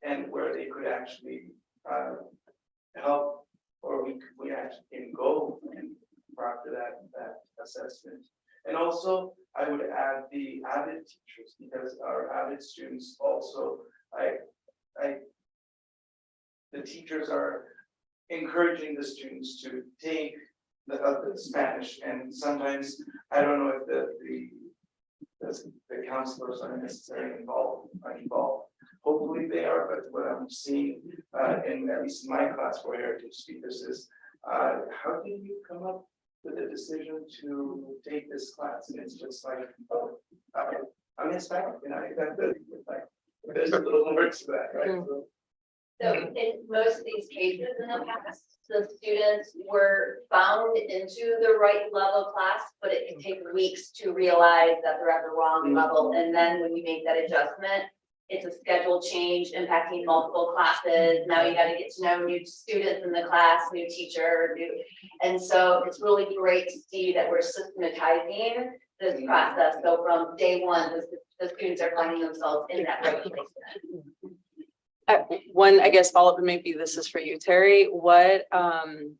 K: And where they could actually help, or we actually can go and after that assessment. And also, I would add the avid teachers, because our avid students also, the teachers are encouraging the students to take the Spanish, and sometimes I don't know if the counselors are necessarily involved. Hopefully they are, but what I'm seeing in at least in my class for heritage speakers is how can you come up with a decision to take this class? And it's just like, oh, I'm Hispanic, and there's a little more to that, right?
I: So in most of these cases in the past, the students were found into the right level class, but it can take weeks to realize that they're at the wrong level. And then when you make that adjustment, it's a schedule change impacting multiple classes. Now you got to get to know new students in the class, new teacher, and so it's really great to see that we're systematizing this process. So from day one, the students are finding themselves in that right place.
M: One, I guess, follow-up, and maybe this is for you, Terry, what, and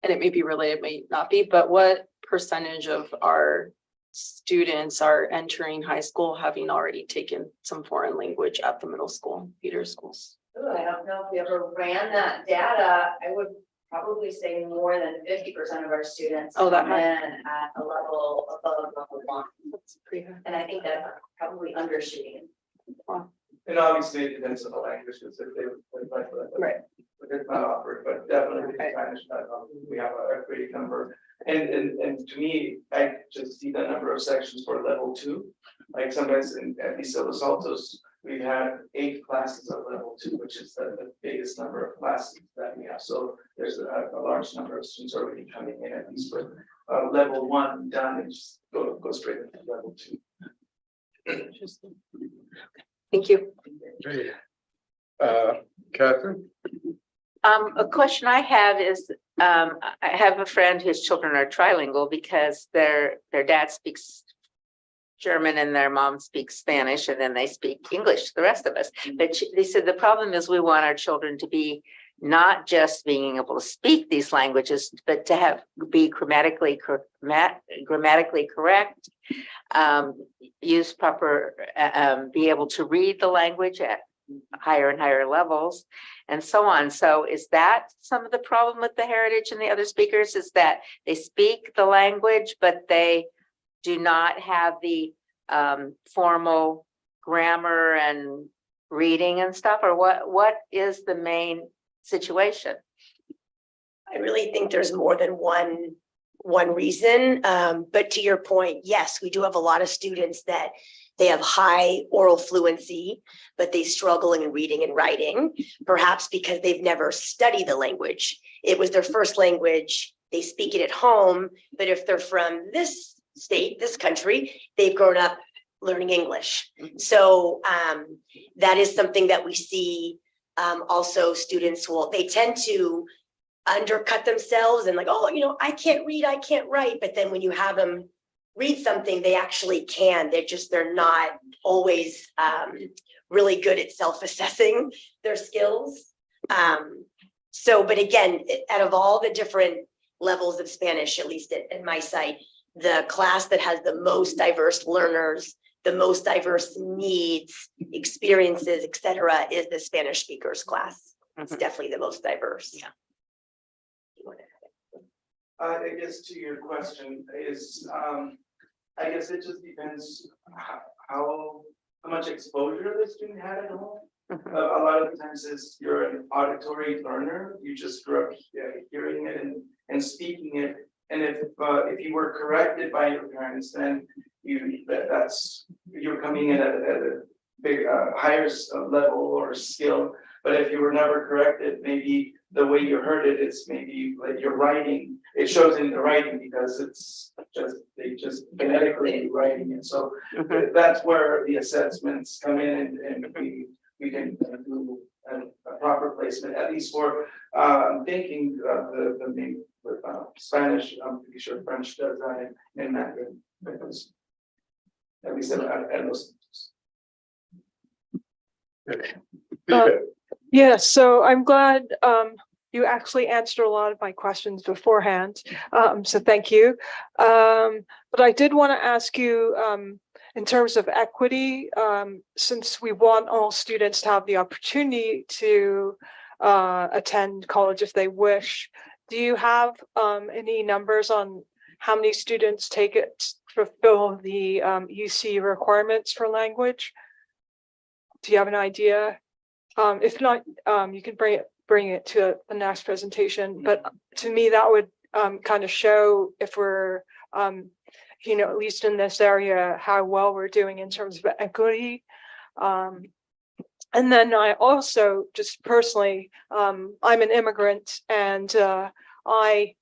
M: it may be related, it may not be, but what percentage of our students are entering high school having already taken some foreign language at the middle school, feeder schools?
I: Ooh, I don't know if we ever ran that data. I would probably say more than 50% of our students
M: Oh, that
I: come in at a level above level 1.
M: That's pretty high.
I: And I think that's probably undershooting.
K: And obviously it depends on the languages if they would like that.
M: Right.
K: But it's not offered, but definitely
M: Right.
K: Spanish, we have a great number. And to me, I just see the number of sections for level 2. Like sometimes at least at Los Altos, we've had 8 classes of level 2, which is the biggest number of classes that we have. So there's a large number of students already coming in at least with level 1 done and just go straight into level 2.
M: Interesting. Thank you.
A: Catherine?
B: A question I have is, I have a friend whose children are trilingual because their dad speaks German and their mom speaks Spanish, and then they speak English to the rest of us. But they said the problem is we want our children to be not just being able to speak these languages, but to be grammatically correct, use proper, be able to read the language at higher and higher levels, and so on. So is that some of the problem with the heritage and the other speakers, is that they speak the language, but they do not have the formal grammar and reading and stuff? Or what is the main situation?
L: I really think there's more than one reason. But to your point, yes, we do have a lot of students that they have high oral fluency, but they struggle in reading and writing, perhaps because they've never studied the language. It was their first language. They speak it at home, but if they're from this state, this country, they've grown up learning English. So that is something that we see. Also, students they tend to undercut themselves and like, oh, I can't read, I can't write. But then when you have them read something, they actually can. They're not always really good at self-assessing their skills. But again, out of all the different levels of Spanish, at least at my site, the class that has the most diverse learners, the most diverse needs, experiences, etc., is the Spanish speakers class. It's definitely the most diverse.
C: Yeah.
K: I guess to your question is, I guess it just depends how much exposure the student had at home. A lot of the times is you're an auditory learner, you just grew up hearing it and speaking it. And if you were corrected by your parents, then you're coming in at a big, higher level or skill. But if you were never corrected, maybe the way you heard it, it's maybe like your writing, it shows in the writing because they just genetically writing it. So that's where the assessments come in and we can do a proper placement, at least for thinking of the main Spanish. I'm pretty sure French does that in Mandarin, because at least at those.
G: Yeah, so I'm glad you actually answered a lot of my questions beforehand. So thank you. But I did want to ask you, in terms of equity, since we want all students to have the opportunity to attend college if they wish, do you have any numbers on how many students take it to fulfill the UC requirements for language? Do you have an idea? If not, you can bring it to the next presentation. But to me, that would kind of show if we're, at least in this area, how well we're doing in terms of equity. And then I also, just personally, I'm an immigrant, and I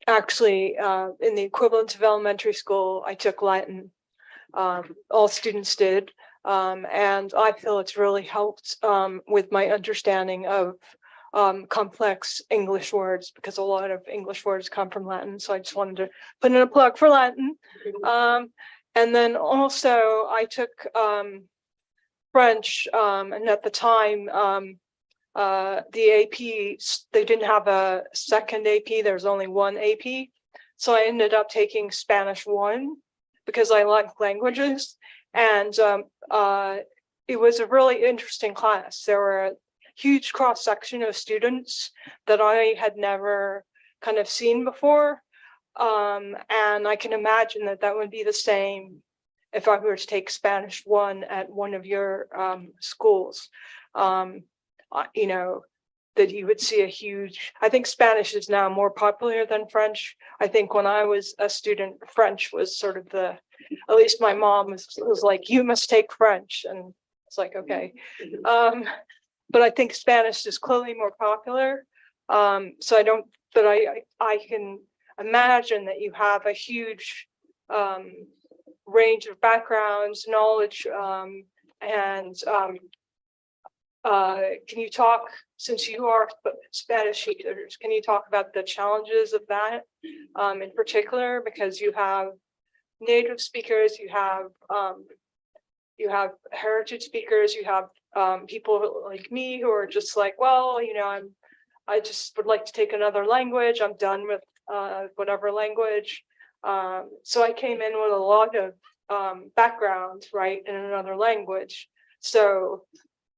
G: actually, in the equivalent of elementary school, I took Latin. All students did. And I feel it's really helped with my understanding of complex English words, because a lot of English words come from Latin. So I just wanted to put in a plug for Latin. And then also I took French, and at the time, the AP, they didn't have a second AP, there's only one AP. So I ended up taking Spanish 1 because I like languages. And it was a really interesting class. There were a huge cross section of students that I had never kind of seen before. And I can imagine that would be the same if I were to take Spanish 1 at one of your schools. That you would see a huge, I think Spanish is now more popular than French. I think when I was a student, French was sort of at least my mom was like, you must take French. And it's like, okay. But I think Spanish is clearly more popular. So I can imagine that you have a huge range of backgrounds, knowledge, can you talk, since you are Spanish teachers, can you talk about the challenges of that in particular? Because you have native speakers, you have heritage speakers, you have people like me who are just like, well, I just would like to take another language. I'm done with whatever language. So I came in with a lot of background, right, in another language. So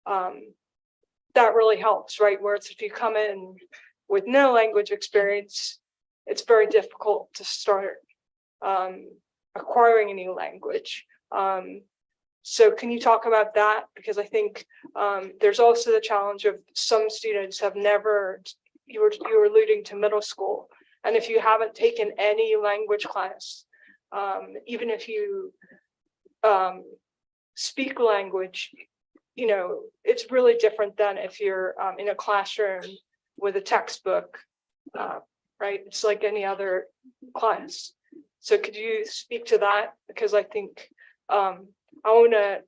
G: that really helps, right? Whereas if you come in with no language experience, it's very difficult to start acquiring a new language. So can you talk about that? Because I think there's also the challenge of some students have never, you were alluding to middle school. And if you haven't taken any language class, even if you speak language, it's really different than if you're in a classroom with a textbook, right? It's like any other class. So could you speak to that? Because I think I want to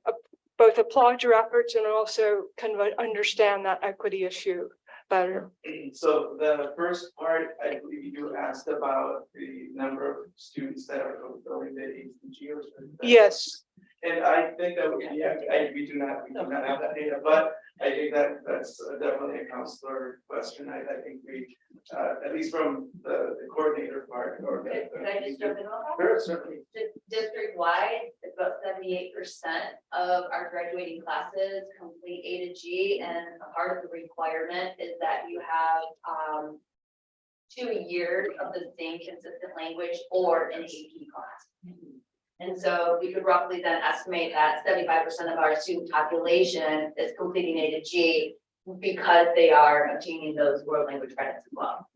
G: both applaud your efforts and also kind of understand that equity issue better.
K: So the first part, I believe you asked about the number of students that are going to HCG or something.
G: Yes.
K: And I think that we do not have that data, but I think that's definitely a counselor question. I think we, at least from the coordinator part or.
I: Could I just jump in on that?
K: Sure, certainly.
I: District wide, it's about 70 78% of our graduating classes complete A to G, and a part of the requirement is that you have 2 years of the same consistent language or an AP class. And so we could roughly then estimate that 75% of our student population is completing A to G because they are obtaining those world language credits as well.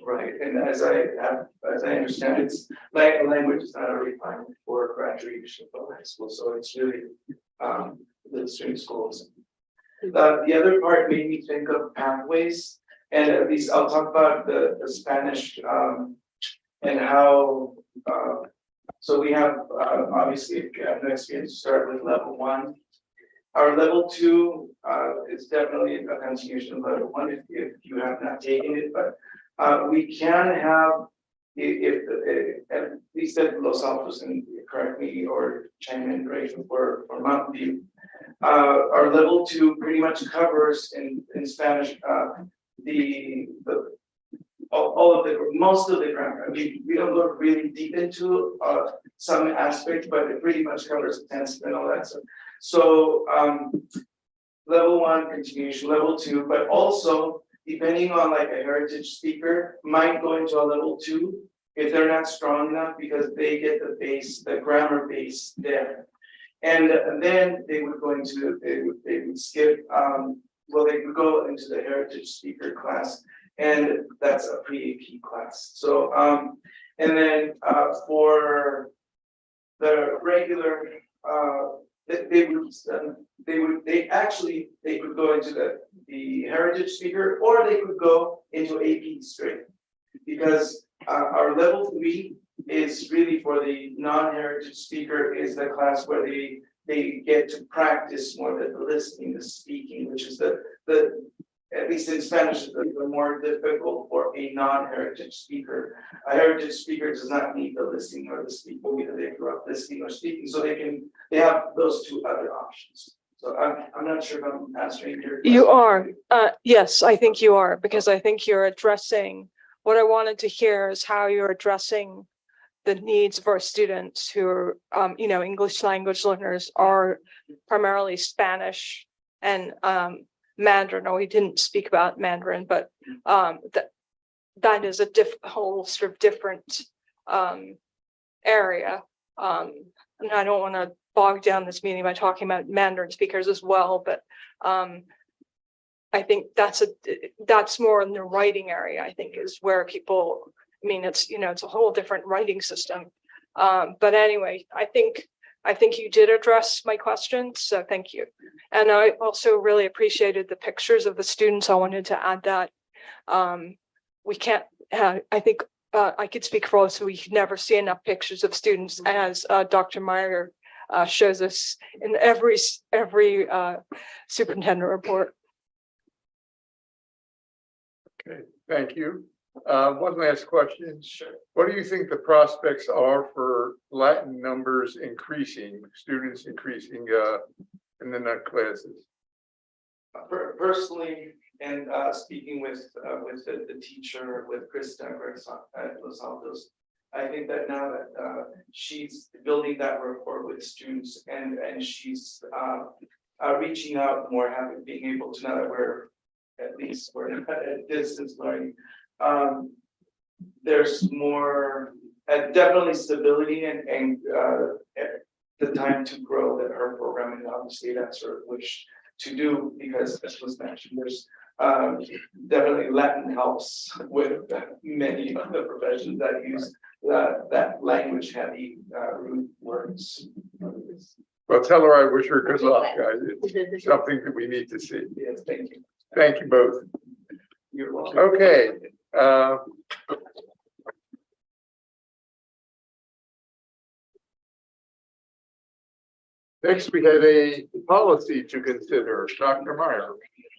K: Right, and as I understand, it's like language is not a requirement for graduation from high school, so it's really the student schools. The other part made me think of pathways, and at least I'll talk about the Spanish and how so we have obviously if you have no experience, start with level 1. Our level 2 is definitely a continuation of level 1 if you have not taken it, but we can have, if at least at Los Altos, and correct me or chime in, Rachel, for Mountain View, our level 2 pretty much covers in Spanish all of the most of the grammar. I mean, we don't go really deep into some aspects, but it pretty much covers tense and all that stuff. So level 1 continuation, level 2, but also depending on like a heritage speaker might go into a level 2 if they're not strong enough because they get the base, the grammar base there. And then they would go into, they would skip, well, they would go into the heritage speaker class, and that's a pre-AP class. So, and then for the regular, they could go into the heritage speaker, or they could go into AP straight, because our level 3 is really for the non-heritage speaker, is the class where they get to practice more the listening, the speaking, which is the at least in Spanish, is more difficult for a non-heritage speaker. A heritage speaker does not need the listening or the speaking, either they grew up listening or speaking, so they have those 2 other options. So I'm not sure if I'm answering your question.
G: You are, yes, I think you are, because I think you're addressing, what I wanted to hear is how you're addressing the needs of our students who are, English language learners are primarily Spanish and Mandarin. No, we didn't speak about Mandarin, but that is a whole sort of different area. And I don't want to bog down this meeting by talking about Mandarin speakers as well, but I think that's more in the writing area. I think is where people. I mean, it's a whole different writing system. But anyway, I think you did address my questions, so thank you. And I also really appreciated the pictures of the students. I wanted to add that we can't. I think I could speak for all, so we can never see enough pictures of students, as Dr. Meyer shows us in every superintendent report.
A: Okay, thank you. One last question. Sure. What do you think the prospects are for Latin numbers increasing, students increasing in the NUT classes?
K: Personally, and speaking with the teacher, with Krista at Los Altos, I think that now that she's building that rapport with students, and she's reaching out more, being able to, now that we're not at distance learning, there's more definitely stability and the time to grow that her program, and obviously that's her wish to do, because as was mentioned, there's definitely Latin helps with many of the professions that use that language heavy root words.
A: Well, tell her I wish her good luck, guys. It's something that we need to see.
K: Yes, thank you.
A: Thank you both.
K: You're welcome.
A: Okay. Next, we have a policy to consider. Dr. Meyer.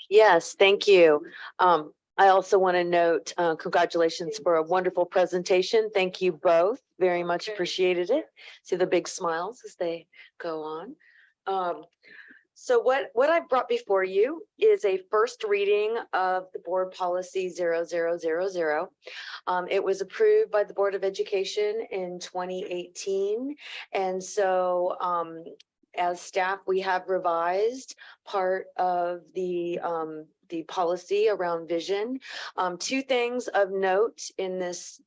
C: Yes, thank you. I also want to note, congratulations for a wonderful presentation. Thank you both. Very much appreciated it. See the big smiles as they go on. So what I brought before you is a first reading of the board policy 0000. It was approved by the Board of Education in 2018. And so as staff, we have revised part of the policy around vision. Two things of note in this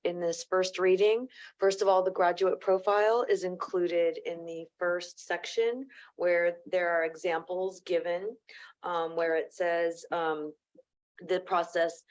C: first reading. First of all, the graduate profile is included in the first section where there are examples given, where it says the process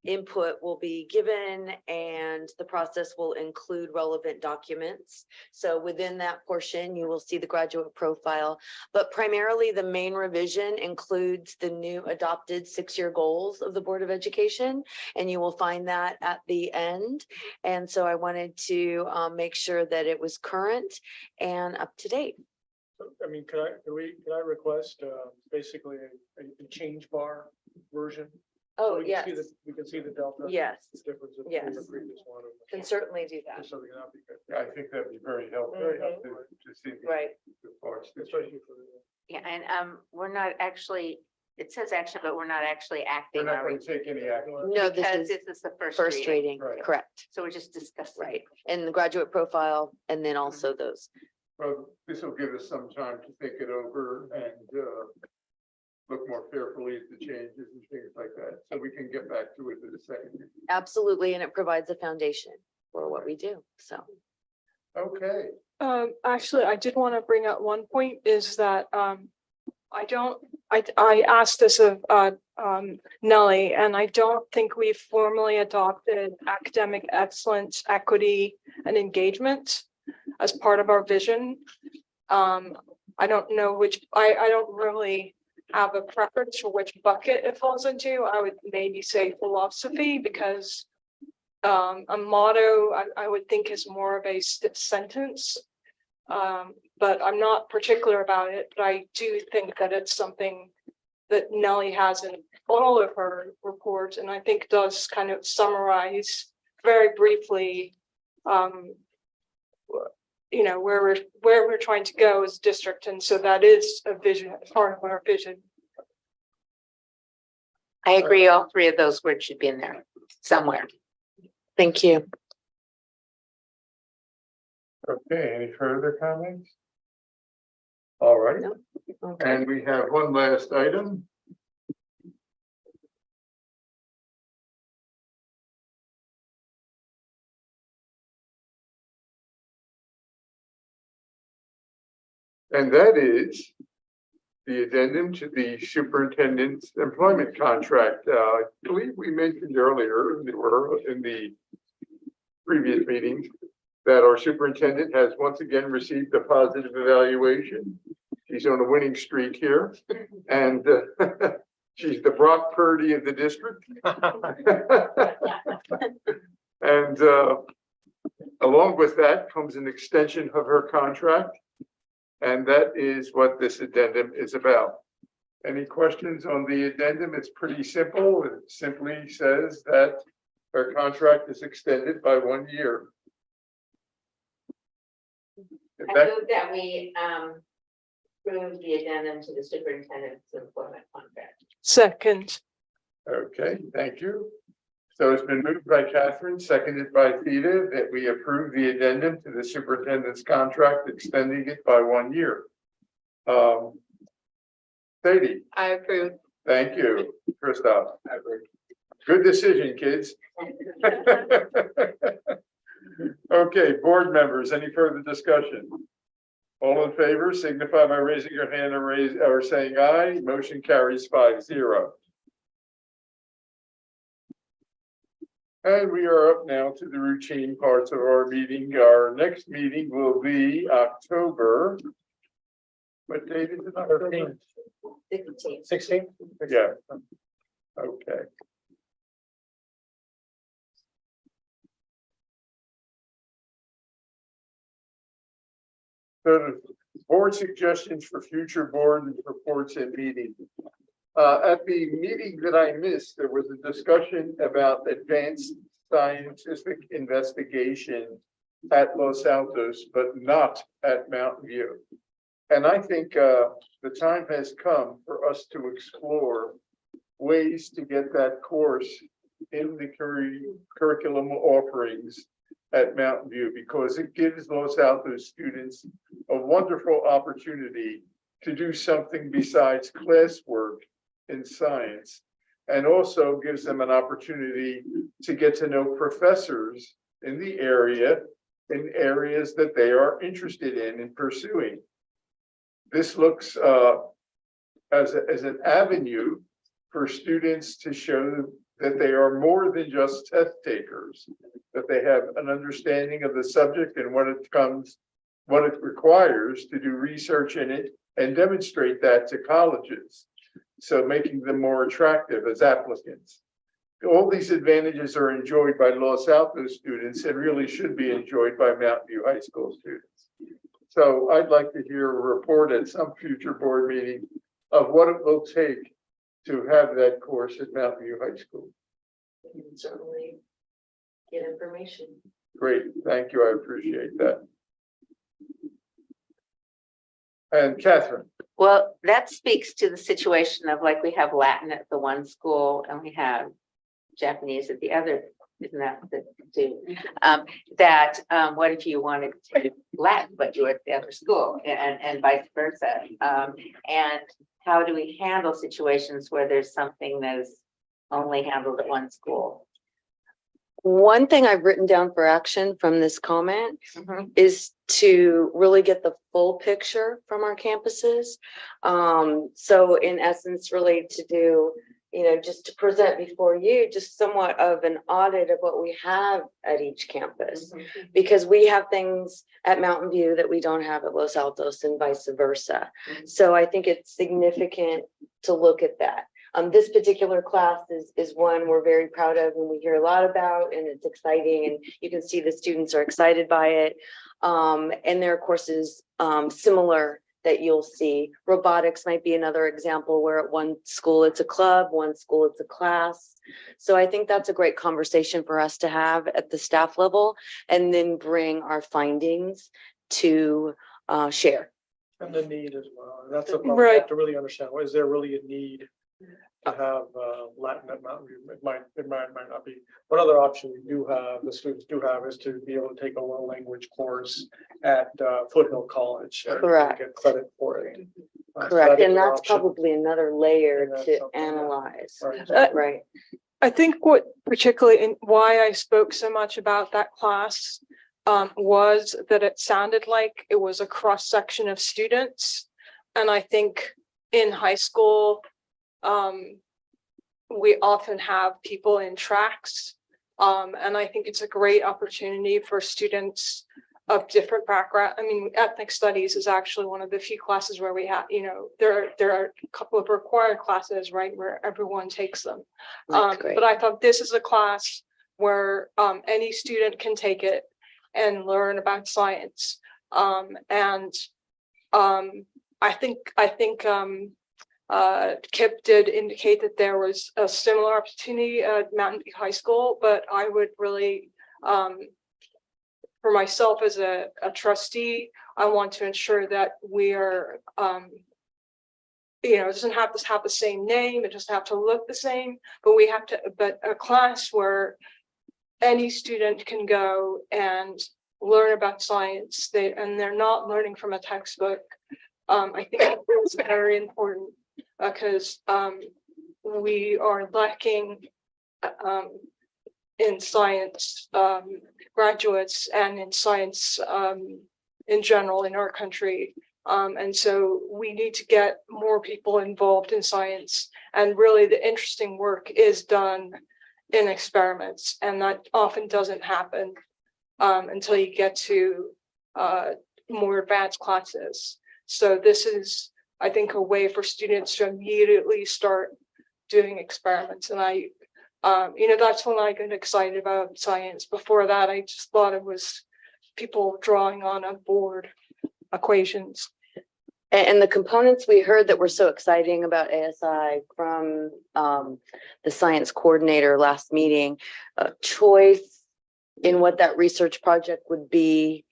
C: input will be given and the process will include relevant documents. So within that portion, you will see the graduate profile, but primarily the main revision includes the new adopted 6-year goals of the Board of Education, and you will find that at the end. And so I wanted to make sure that it was current and up to date.
E: I mean, can I request basically a change bar version?
C: Oh,
E: So we can
C: yes,
E: see We can see the delta.
C: yes,
E: The difference of
C: Yes.
E: the previous one.
C: can certainly do that.
E: Just so we can have it.
A: I think that'd be very helpful
C: Mhm.
A: to see.
C: Right.
A: the parts that-
E: Especially for the.
B: Yeah, and we're not actually, it says action, but we're not actually
A: We're
B: acting
A: not
B: on
A: going
B: it.
A: to take any action.
C: No, this
B: Because
C: is
B: this is the first
C: first reading,
A: Right.
C: correct,
B: So we're just discussing.
C: right. And the graduate profile, and then also those.
A: Well, this will give us some time to think it over and look more carefully at the changes and things like that, so we can get back to it in a second.
C: Absolutely, and it provides a foundation for what we do, so.
A: Okay,
G: Actually, I did want to bring up one point is that, I asked this of, Nellie, and I don't think we've formally adopted academic excellence, equity, and engagement as part of our vision. I don't know which, I don't really have a preference for which bucket it falls into. I would maybe say philosophy, because a motto I would think is more of a sentence. But I'm not particular about it, but I do think that it's something that Nellie has in all of her reports, and I think does kind of summarize very briefly where we're trying to go as a district. And so that is a vision, part of our vision.
B: I agree, all three of those words should be in there somewhere.
C: Thank you.
A: okay, any further comments? All right,
C: No. Okay.
A: and we have one last item. And that is the addendum to the superintendent's employment contract. I believe we mentioned earlier, in the previous meetings, that our superintendent has once again received a positive evaluation. She's on a winning streak here, and she's the Brock Purdy of the district. And along with that comes an extension of her contract. And that is what this addendum is about. Any questions on the addendum? It's pretty simple. It simply says that her contract is extended by 1 year. If
B: I
A: that-
B: move that we approve the addendum to the superintendent's employment contract.
G: Second.
A: Okay, thank you. So it's been moved by Catherine, seconded by Theta, that we approve the addendum to the superintendent's contract, extending it by 1 year. Sadie,
B: I approve.
A: thank you. Christoph. Good decision, kids. Okay, board members, any further discussion? All in favor, signify by raising your hand or saying aye. Motion carries 5-0. And we are up now to the routine parts of our meeting. Our next meeting will be October. What date is it? October?
E: 16?
A: Yeah. Okay. So the board suggestions for future board reports and meetings. At the meeting that I missed, there was a discussion about advanced scientific investigation at Los Altos, but not at Mountain View. And I think the time has come for us to explore ways to get that course in the curriculum offerings at Mountain View, because it gives Los Altos students a wonderful opportunity to do something besides classwork in science, and also gives them an opportunity to get to know professors in the area, in areas that they are interested in pursuing. This looks as an avenue for students to show that they are more than just test takers, that they have an understanding of the subject and what it requires to do research in it and demonstrate that to colleges. So making them more attractive as applicants. All these advantages are enjoyed by Los Altos students and really should be enjoyed by Mountain View High School students. So I'd like to hear a report at some future board meeting of what it will take to have that course at Mountain View High School.
M: You can certainly get information.
A: Great, thank you, I appreciate that. And Catherine.
B: Well, that speaks to the situation of like we have Latin at the one school and we have Japanese at the other. Isn't that the two? What if you wanted to do Latin, but you were at the other school and vice versa? And how do we handle situations where there's something that is only handled at one school?
C: One thing I've written down for action from this comment is to really get the full picture from our campuses. So in essence, really to do, just to present before you, just somewhat of an audit of what we have at each campus, because we have things at Mountain View that we don't have at Los Altos and vice versa. So I think it's significant to look at that. This particular class is one we're very proud of and we hear a lot about, and it's exciting, and you can see the students are excited by it. And there are courses similar that you'll see. Robotics might be another example where at one school it's a club, one school it's a class. So I think that's a great conversation for us to have at the staff level, and then bring our findings to share.
E: And the need as well. That's a problem. We have to really understand. Is there really a need to have Latin at Mountain View? It might not be. One other option we do have, the students do have, is to be able to take a world language course at Foothill College.
C: Correct.
E: Get credit for it.
C: Correct, and that's
E: option.
C: probably another layer
E: And that's
C: to
E: something,
C: analyze.
E: Right.
C: Right.
G: I think what particularly in why I spoke so much about that class was that it sounded like it was a cross section of students. And I think in high school, we often have people in tracks. And I think it's a great opportunity for students of different background. I mean, ethnic studies is actually one of the few classes where we have, there are a couple of required classes, right, where everyone takes them. But I thought this is a class where any student can take it and learn about science. I think Kip did indicate that there was a similar opportunity at Mountain View High School, but I would really, for myself as a trustee, I want to ensure that we are, it doesn't have to have the same name, it doesn't have to look the same, but a class where any student can go and learn about science, and they're not learning from a textbook. I think it's very important because we are lacking in science graduates and in science in general in our country. And so we need to get more people involved in science. And really the interesting work is done in experiments, and that often doesn't happen until you get to more advanced classes. So this is, I think, a way for students to immediately start doing experiments. And that's when I get excited about science. Before that, I just thought it was people drawing on a board equations.
C: And the components we heard that were so exciting about ASI from the science coordinator last meeting, choice in what that research project would be,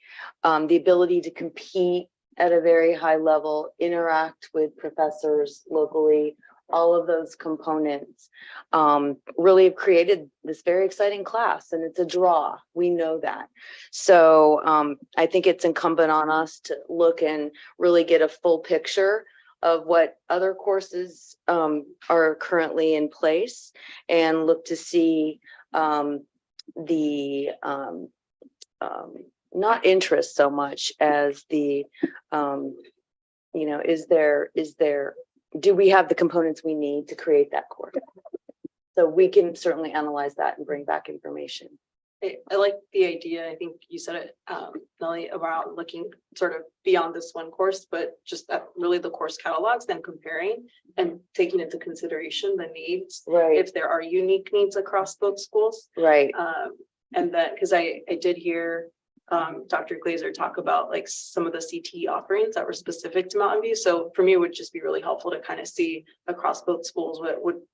C: the ability to compete at a very high level, interact with professors locally, all of those components really have created this very exciting class, and it's a draw. We know that. So I think it's incumbent on us to look and really get a full picture of what other courses are currently in place, and look to see the not interest so much as the do we have the components we need to create that course? So we can certainly analyze that and bring back information.
M: I like the idea. I think you said it, Melanie, about looking sort of beyond this one course, but just that really the course catalogs, then comparing and taking into consideration the needs,
C: Right,
M: if there are unique needs across both schools.
C: right.
M: And then, because I did hear Dr. Glazer talk about like some of the CT offerings that were specific to Mountain View. So for me, it would just be really helpful to kind of see across both schools,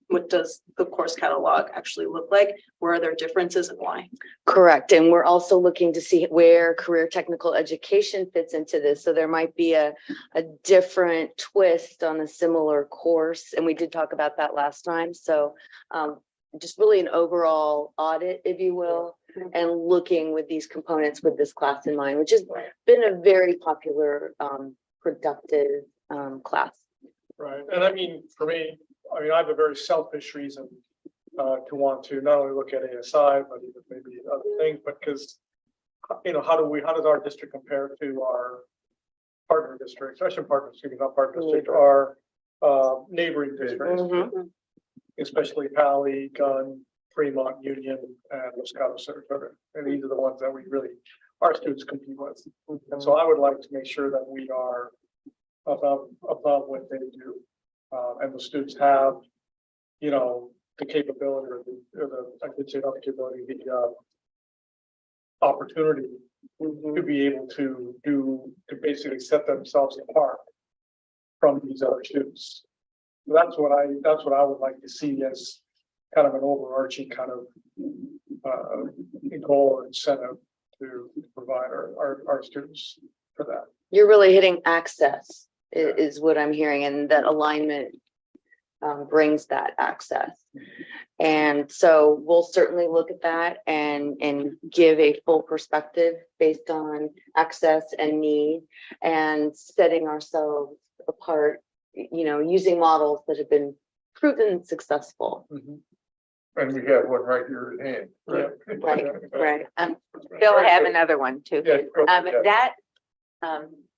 M: what does the course catalog actually look like? Where are there differences and why?
C: Correct. And we're also looking to see where career technical education fits into this. So there might be a different twist on a similar course. And we did talk about that last time. So just really an overall audit, if you will, and looking with these components with this class in mind, which has been a very popular, productive class.
E: Right, and I mean, for me, I have a very selfish reason to want to not only look at ASI, but even maybe other things, but because, how does our district compare to our partner districts, I should partner, excuse me, not partner district, our neighboring districts, especially Pali, Gunn, Fremont, Union, and Moscato Center. And these are the ones that our students compete with. And so I would like to make sure that we are above what they do. And the students have, the capability I could say not the capability, the opportunity to be able to basically set themselves apart from these other students. That's what I would like to see as kind of an overarching kind of goal or incentive to provide our students for that.
C: You're really hitting access is what I'm hearing, and that alignment brings that access. And so we'll certainly look at that and give a full perspective based on access and need, and setting ourselves apart, using models that have been proven successful.
A: And we have one right here at hand.
C: Right.
B: Bill, I have another one too.
A: Yeah, go ahead.
B: That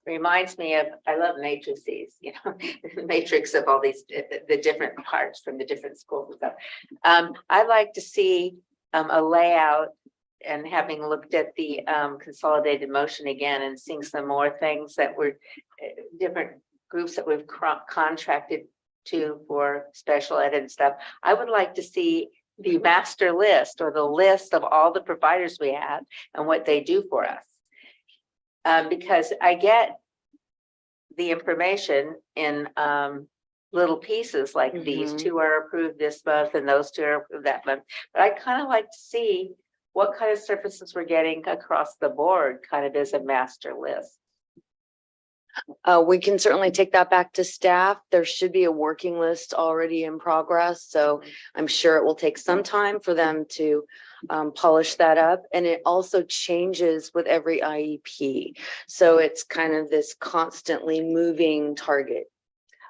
B: reminds me of, I love matrices, the matrix of all these, the different parts from the different schools and stuff. I'd like to see a layout, and having looked at the consolidated motion again and seeing some more things that were different groups that we've contracted to for special ed and stuff. I would like to see the master list, or the list of all the providers we have and what they do for us. Because I get the information in little pieces like these two are approved this month and those two are approved that month. But I kind of like to see what kind of services we're getting across the board, kind of as a master list.
C: We can certainly take that back to staff. There should be a working list already in progress. So I'm sure it will take some time for them to polish that up. And it also changes with every IEP. So it's kind of this constantly moving target.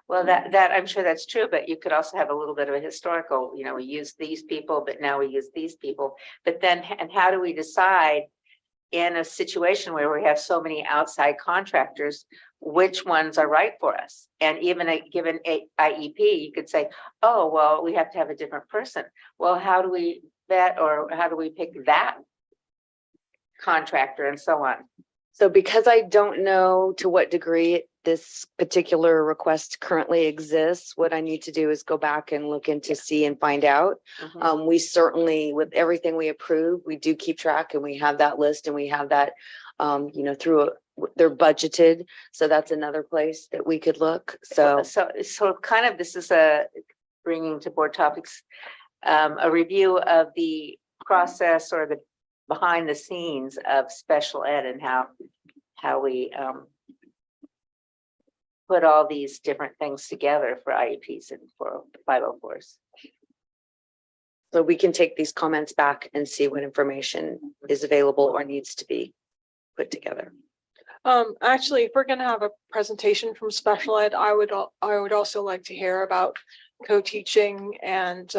B: Well, that I'm sure that's true, but you could also have a little bit of a historical, we use these people, but now we use these people. But then, and how do we decide in a situation where we have so many outside contractors, which ones are right for us? And even a given IEP, you could say, oh, well, we have to have a different person. Well, how do we vet, or how do we pick that contractor and so on?
C: So because I don't know to what degree this particular request currently exists, what I need to do is go back and look into see and find out. We certainly, with everything we approve, we do keep track, and we have that list, and we have that, they're budgeted. So that's another place that we could look. So
B: kind of, this is bringing to board topics, a review of the process or the behind the scenes of special ed, and how we put all these different things together for IEPs and for 504s.
C: So we can take these comments back and see what information is available or needs to be put together.
G: Actually, if we're gonna have a presentation from special ed, I would also like to hear about co-teaching and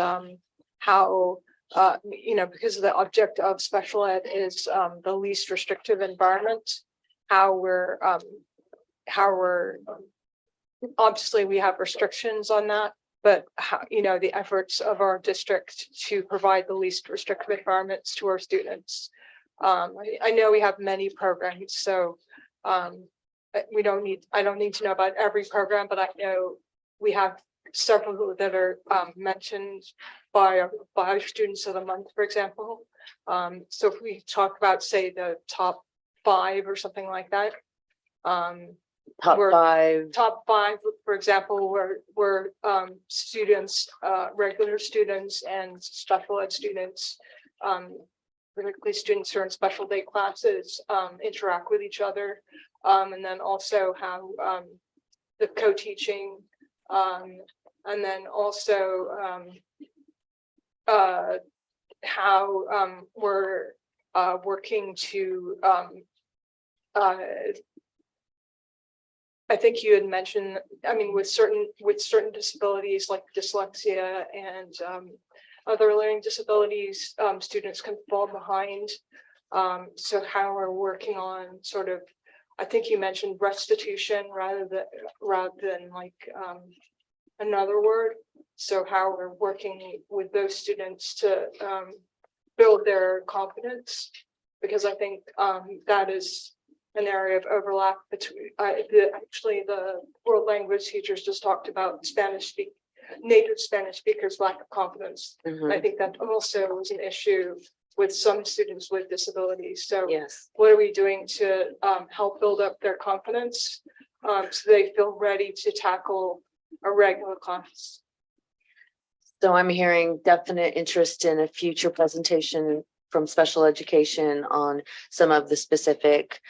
G: how, because the object of special ed is the least restrictive environment, how we're obviously we have restrictions on that, but how, the efforts of our district to provide the least restrictive environments to our students. I know we have many programs, so I don't need to know about every program, but I know we have several that are mentioned by students of the month, for example. So if we talk about, say, the top 5 or something like that.
C: Top 5.
G: Top 5, for example, were students, regular students and special ed students, particularly students who are in special day classes, interact with each other. And then also how the co-teaching, and then also how we're working to I think you had mentioned, with certain disabilities like dyslexia and other learning disabilities, students can fall behind. So how we're working on sort of, I think you mentioned restitution rather than like another word. So how we're working with those students to build their confidence, because I think that is an area of overlap between actually the world language teachers just talked about native Spanish speakers lack of confidence.
C: Mhm.
G: I think that also is an issue with some students with disabilities. So
C: Yes.
G: what are we doing to help build up their confidence so they feel ready to tackle a regular class?
C: So I'm hearing definite interest in a future presentation from special education on some of the specific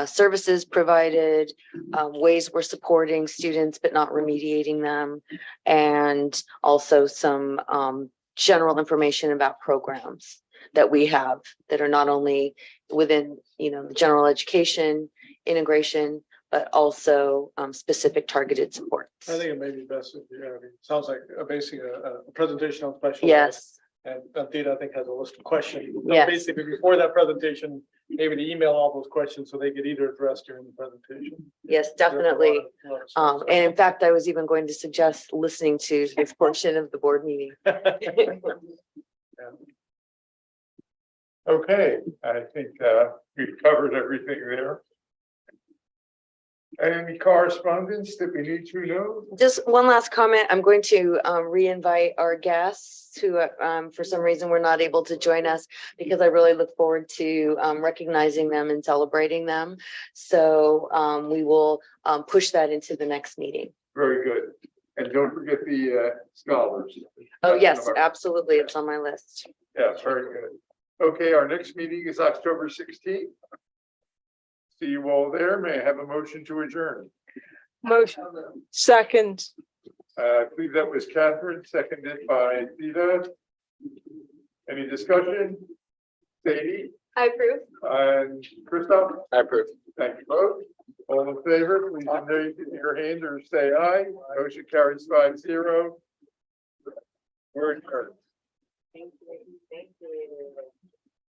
C: services provided, ways we're supporting students but not remediating them, and also some general information about programs that we have that are not only within the general education integration, but also specific targeted supports.
E: I think it may be best if sounds like basically a presentation on special ed.
C: Yes.
E: And Tita, I think, has a list of questions. So
C: Yes.
E: basically, before that presentation, maybe to email all those questions so they get either addressed during the presentation.
C: Yes, definitely. And in fact, I was even going to suggest listening to this portion of the board meeting.
A: Okay, I think we've covered everything there. Any correspondence that we need to know?
C: Just one last comment. I'm going to re-invite our guests who, for some reason, were not able to join us, because I really look forward to recognizing them and celebrating them. So we will push that into the next meeting.
A: Very good. And don't forget the scholars.
C: Oh, yes, absolutely. It's on my list.
A: Yes, very good. Okay, our next meeting is October 16th. See you all there. May I have a motion to adjourn?
G: Motion. Second.
A: I believe that was Catherine, seconded by Theta. Any discussion? Sadie
D: I approve.
A: and Christoph?
H: I approve.
A: Thank you both. All in favor, please indicate your hand or say aye. Motion carries 5-0. We're adjourned.
B: Thank you.